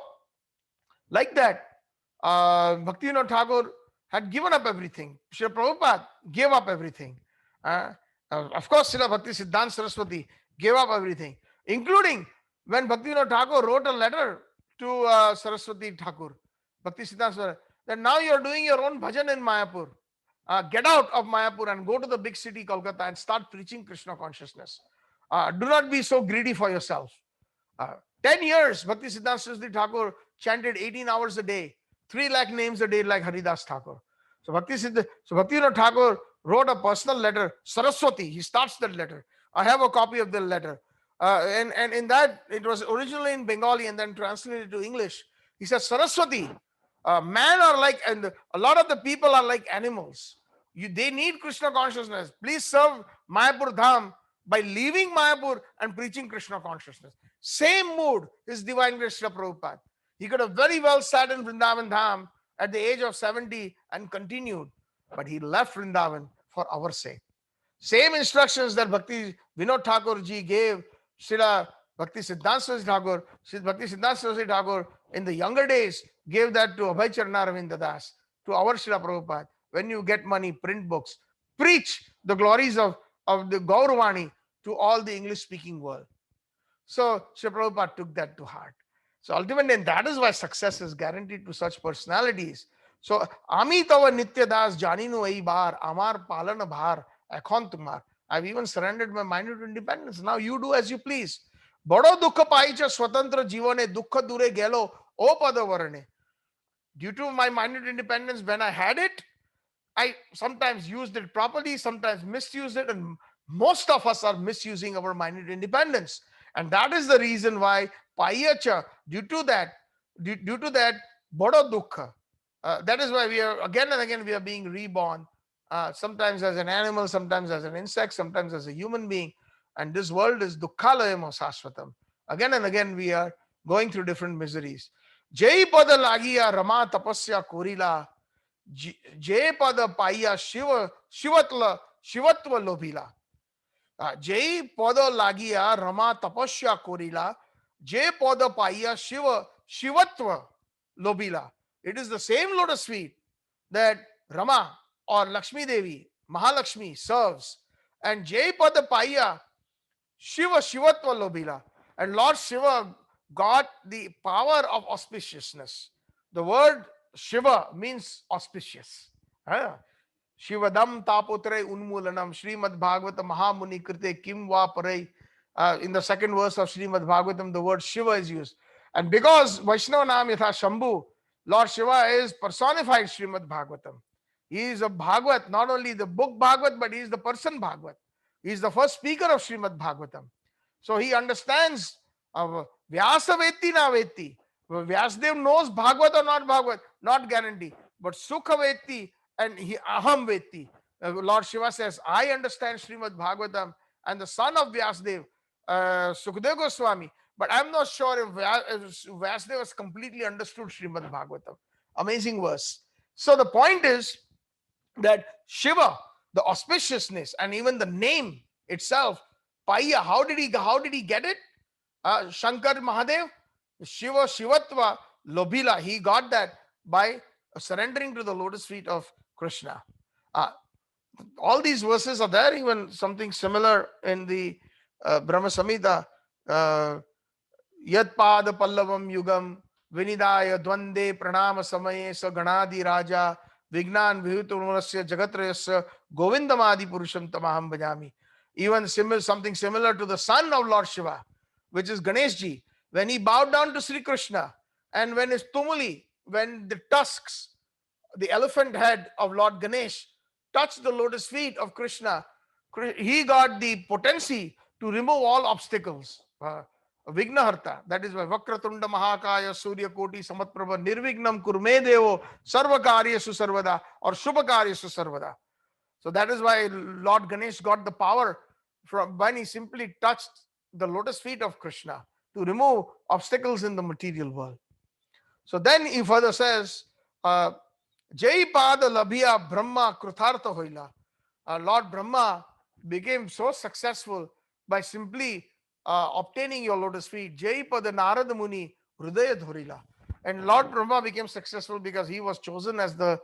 like that, Bhaktivinoda Thakur had given up everything. Srila Prabhupada gave up everything. Of course, Srila Bhakti Siddhanta Saraswati gave up everything, including when Bhaktivinoda Thakur wrote a letter to Saraswati Thakur, Bhakti Siddhanta Saraswati, that now you are doing your own bhajan in Mayapur. Get out of Mayapur and go to the big city, Kolkata, and start preaching Krishna consciousness. Do not be so greedy for yourself. 10 years, Bhakti Siddhanta Saraswati Thakur chanted 18 hours a day, 3 lakh names a day like Haridas Thakur. So Bhaktivinoda Thakur wrote a personal letter, Saraswati. He starts that letter. I have a copy of the letter. And in that, it was originally in Bengali and then translated to English. He says, Saraswati, men are like, and a lot of the people are like animals. They need Krishna consciousness. Please serve Mayapur Dham by leaving Mayapur and preaching Krishna consciousness. Same mood is Divine Grace Srila Prabhupada. He could have very well sat in Vrindavan Dham at the age of 70 and continued, but he left Vrindavan for our sake. Same instructions that Bhakti Vinod Thakur ji gave Srila Bhakti Siddhanta Saraswati Thakur. Srila Bhakti Siddhanta Saraswati Thakur in the younger days gave that to Abhay Charanaravindra Das, to our Srila Prabhupada. When you get money, print books, preach the glories of the Gauravani to all the English-speaking world. So Srila Prabhupada took that to heart. So ultimately, and that is why success is guaranteed to such personalities. So Ami tava nitya das janinu ei bar amar palana bhar ekhon tumar. I've even surrendered my mind to independence. Now you do as you please. Bado dukha paicha swatantra jivane dukha dure gelo o padavarane. Due to my minded independence, when I had it, I sometimes used it properly, sometimes misused it, and most of us are misusing our minded independence. And that is the reason why Payacha, due to that, Bodo Dukkha. That is why we are again and again we are being reborn, sometimes as an animal, sometimes as an insect, sometimes as a human being. And this world is Dukkhalayam Sashvatam. Again and again we are going through different miseries. Jai Pada Lagiya Rama Tapasya Korila. Jai Pada Paya Shivatva Lobhila. Jai Pada Lagiya Rama Tapasya Korila. Jai Pada Paya Shivatva Lobhila. It is the same lotus feet that Rama or Lakshmi Devi, Mahalakshmi serves. And Jai Pada Paya Shiva Shivatva Lobila. And Lord Shiva got the power of auspiciousness. The word Shiva means auspicious. Shivadam tapotre unmulanam Srimad Bhagavatam Mahamuni Krite Kim Va Parai. In the second verse of Srimad Bhagavatam, the word Shiva is used. And because Vaishnava Nam Yatha Shambhu, Lord Shiva is personified Srimad Bhagavatam. He is a Bhagavat, not only the book Bhagavat, but he is the person Bhagavat. He is the first speaker of Srimad Bhagavatam. So he understands Vyasa Veti na Veti. Vyasadev knows Bhagavat or not Bhagavat, not guarantee. But Sukha Veti and he Aham Veti. Lord Shiva says, I understand Srimad Bhagavatam, and the son of Vyasadev, Sukadeva Goswami. But I'm not sure if Vyasadeva has completely understood Srimad Bhagavatam. Amazing verse. So the point is that Shiva, the auspiciousness, and even the name itself, Paya, how did he get it? Shankar Mahadev, Shiva Shivatva Lobila, he got that by surrendering to the lotus feet of Krishna. All these verses are there, even something similar in the Brahma Samhita. Yat Pada Pallavam Yugam Vinidaya Dvande Pranama Samaye Sa Ganadi Raja Vignan Vihuturasya Jagatrayasya Govindamadi Purusham Tamaham Bhajami. Even something similar to the son of Lord Shiva, which is Ganeshji, when he bowed down to Sri Krishna, and when his tumuli, when the tusks, the elephant head of Lord Ganesh touched the lotus feet of Krishna, he got the potency to remove all obstacles. Vignaharta, that is why Vakratunda Mahakaya Surya Koti Samatprabha Nirvignam Kurme Devo Sarvakaryesu Sarvada or Shubhakaryesu Sarvada. So that is why Lord Ganesh got the power from when he simply touched the lotus feet of Krishna to remove obstacles in the material world. So then he further says, Jai Pada Labhiya Brahma Kruthartha Hoila. Lord Brahma became so successful by simply obtaining your lotus feet. Jai Pada Narada Muni Hridaya Dhurila. And Lord Brahma became successful because he was chosen as the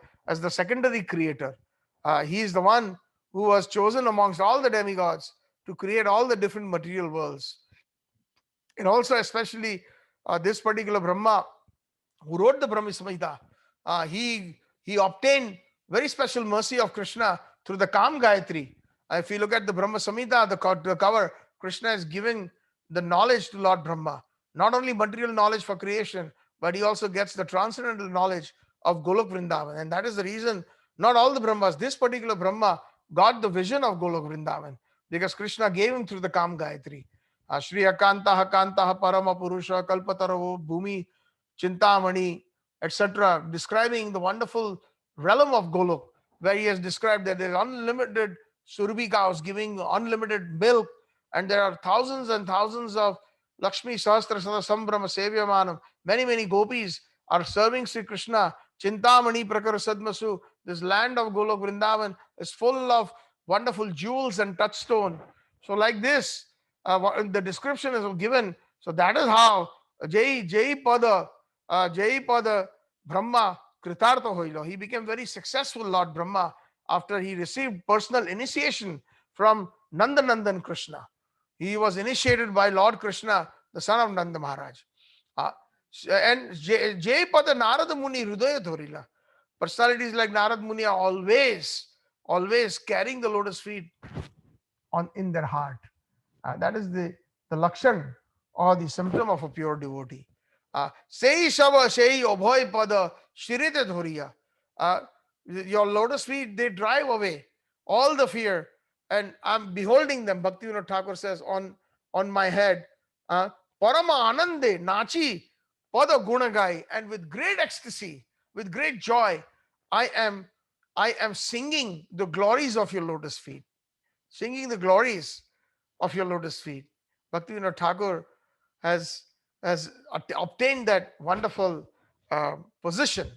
secondary creator. He is the one who was chosen amongst all the demigods to create all the different material worlds. And also especially this particular Brahma who wrote the Brahma Samhita, he obtained very special mercy of Krishna through the Kam Gayatri. If you look at the Brahma Samhita, the cover, Krishna is giving the knowledge to Lord Brahma. Not only material knowledge for creation, but he also gets the transcendental knowledge of Golok Vrindavan. And that is the reason not all the Brahmas, this particular Brahma got the vision of Golok Vrindavan because Krishna gave him through the Kam Gayatri. Shri Akantaha Kantaha Parama Purusha Kalpataravo Bhumi Chintamani, etc., describing the wonderful realm of Golok, where he has described that there is unlimited Surabhi cows giving unlimited milk, and there are thousands and thousands of Lakshmi Sahasra Sambrahma Sevyamanam. Many gopis are serving Sri Krishna. Chintamani Prakara Sadmasu. This land of Golok Vrindavan is full of wonderful jewels and touchstone. So like this, the description is given. So that is how Jai Pada Brahma Kritartha Hoilo. He became very successful, Lord Brahma, after he received personal initiation from Nandanandan Krishna. He was initiated by Lord Krishna, the son of Nanda Maharaj. And Jai Pada Narada Muni Hridaya Dhorila. Personalities like Narad Muni are always carrying the lotus feet in their heart. That is the lakshan or the symptom of a pure devotee. Sei Shava Sei Obhoy Pada Shirite Dhoriya. Your lotus feet, they drive away all the fear, and I'm beholding them. Bhaktivinoda Thakur says on my head, Parama Anande Nachi Pada Gunagai, and with great ecstasy, with great joy, I am singing the glories of your lotus feet. Singing the glories of your lotus feet. Bhaktivinoda Thakur has obtained that wonderful position.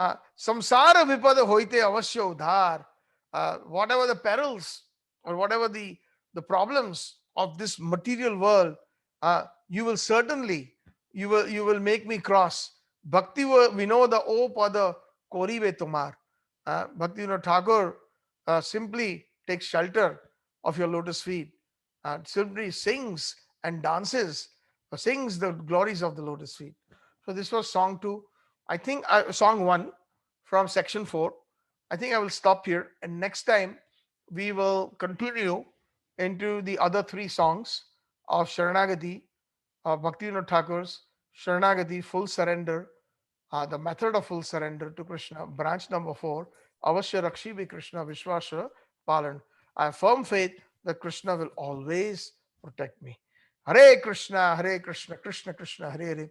Samsara vipada hoite avasya udhar. Whatever the perils or whatever the problems of this material world, you will certainly, you will make me cross. Bhakti vinoda o pada korive tumar. Bhaktivinoda Thakur simply takes shelter of your lotus feet. simply sings and dances, sings the glories of the lotus feet. So this was song 2. I think song 1 from section 4. I think I will stop here, and next time we will continue into the other 3 songs of Sharnagati, of Bhaktivinoda Thakur's Sharnagati, full surrender, the method of full surrender to Krishna, branch number 4, Avashya Rakshi Bhi Krishna Vishwasha Palan. I have firm faith that Krishna will always protect me. Hare Krishna, Krishna Krishna, Hare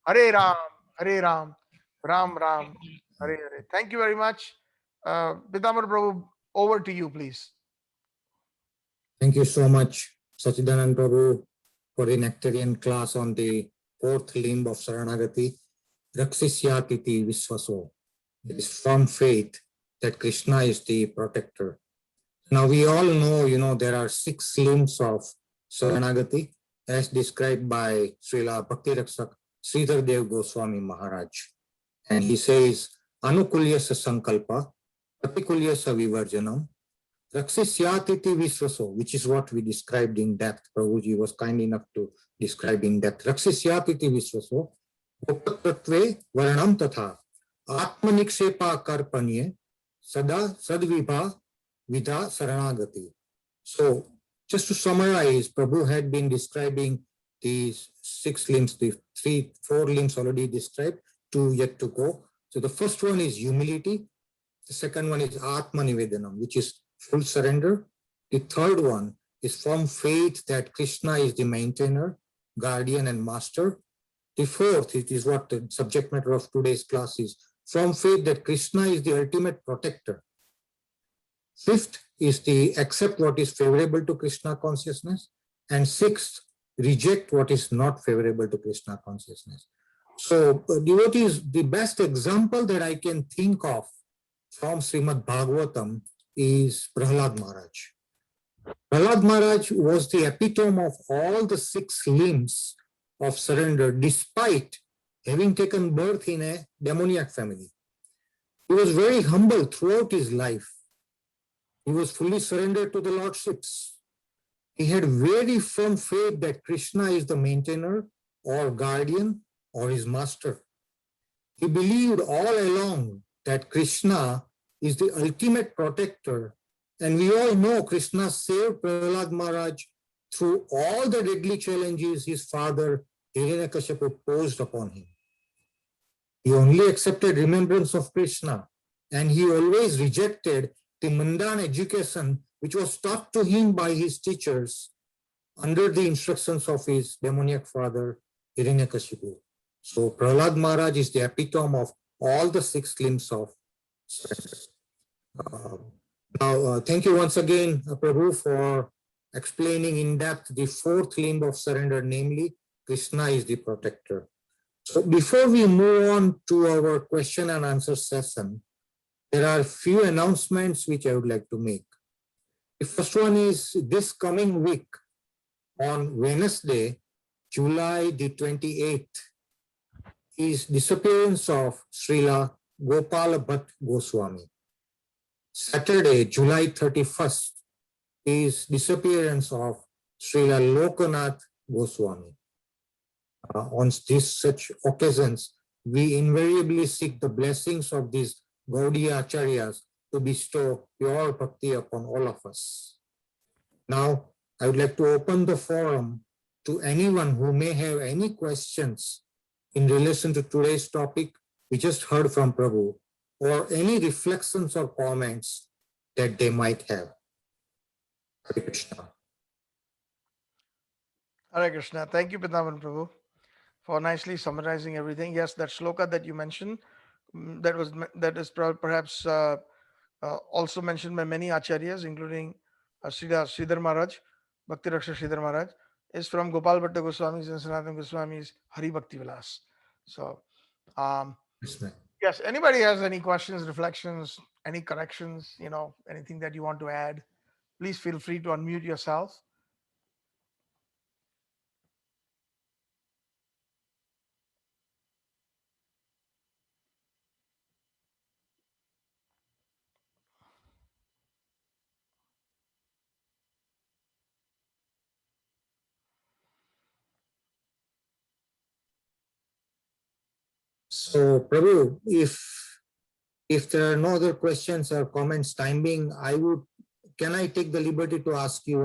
Hare, Hare Ram, Ram Ram, Hare Hare. Thank you very much. Pitamar Prabhu, over to you, please. Thank you so much, Satchitananda Prabhu, for the nectarian class on the 4th limb of Saranagati, Raksisyatiti Viswaso. It is from faith that Krishna is the protector. Now we all know, there are 6 limbs of Saranagati as described by Srila Bhakti Rakshak Sridhar Dev Goswami Maharaj. And he says, Anukulyasa Sankalpa, Pratikulyasa Vivarjanam, Raksisyatiti Viswaso, which is what we described in depth. Prabhuji was kind enough to describe in depth. Raksisyatiti Viswaso, Bhoktatve Varanam Tatha, Atmanikshepa Karpanye, Sada Sadvibha Vidha Saranagati. So, just to summarize, Prabhu had been describing these 6 limbs, the 4 limbs already described, 2 yet to go. So, the first one is humility. The second one is Atma Nivedanam, which is full surrender. The third one is firm faith that Krishna is the maintainer, guardian, and master. The fourth, it is what the subject matter of today's class is, firm faith that Krishna is the ultimate protector. Fifth is the accept what is favorable to Krishna consciousness. And sixth, reject what is not favorable to Krishna consciousness. So devotees, the best example that I can think of from Srimad Bhagavatam is Prahlad Maharaj. Prahlad Maharaj was the epitome of all the 6 limbs of surrender, despite having taken birth in a demoniac family. He was very humble throughout his life. He was fully surrendered to the lordships. He had very firm faith that Krishna is the maintainer or guardian or his master. He believed all along that Krishna is the ultimate protector. And we all know Krishna saved Prahlad Maharaj through all the deadly challenges his father Hiranyakashipu posed upon him. He only accepted remembrance of Krishna, and he always rejected the mundane education which was taught to him by his teachers under the instructions of his demoniac father Hiranyakashipu. So Prahlad Maharaj is the epitome of all the 6 limbs of surrender. Now, thank you once again, Prabhu, for explaining in depth the 4th limb of surrender, namely, Krishna is the protector. So before we move on to our question and answer session, there are a few announcements which I would like to make. The first one is this coming week on Wednesday, July the 28th, is disappearance of Srila Gopala Bhatt Goswami. Saturday, July 31st, is disappearance of Srila Lokanath Goswami. On such occasions, we invariably seek the blessings of these Gaudiya Acharyas to bestow pure bhakti upon all of us. Now, I would like to open the forum to anyone who may have any questions in relation to today's topic we just heard from Prabhu, or any reflections or comments that they might have. Hare Krishna. Hare Krishna. Thank you, Pitaman Prabhu, for nicely summarizing everything. Yes, that shloka that you mentioned, that is perhaps also mentioned by many acharyas, including Sridhar Maharaj, Bhakti Raksha Sridhar Maharaj, is from Gopal Bhatta Goswami's and Sanatana Goswami's Hari Bhakti Vilas. So, yes, anybody has any questions, reflections, any corrections, anything that you want to add, please feel free to unmute yourself. So, Prabhu, if there are no other questions or comments, time being, can I take the liberty to ask you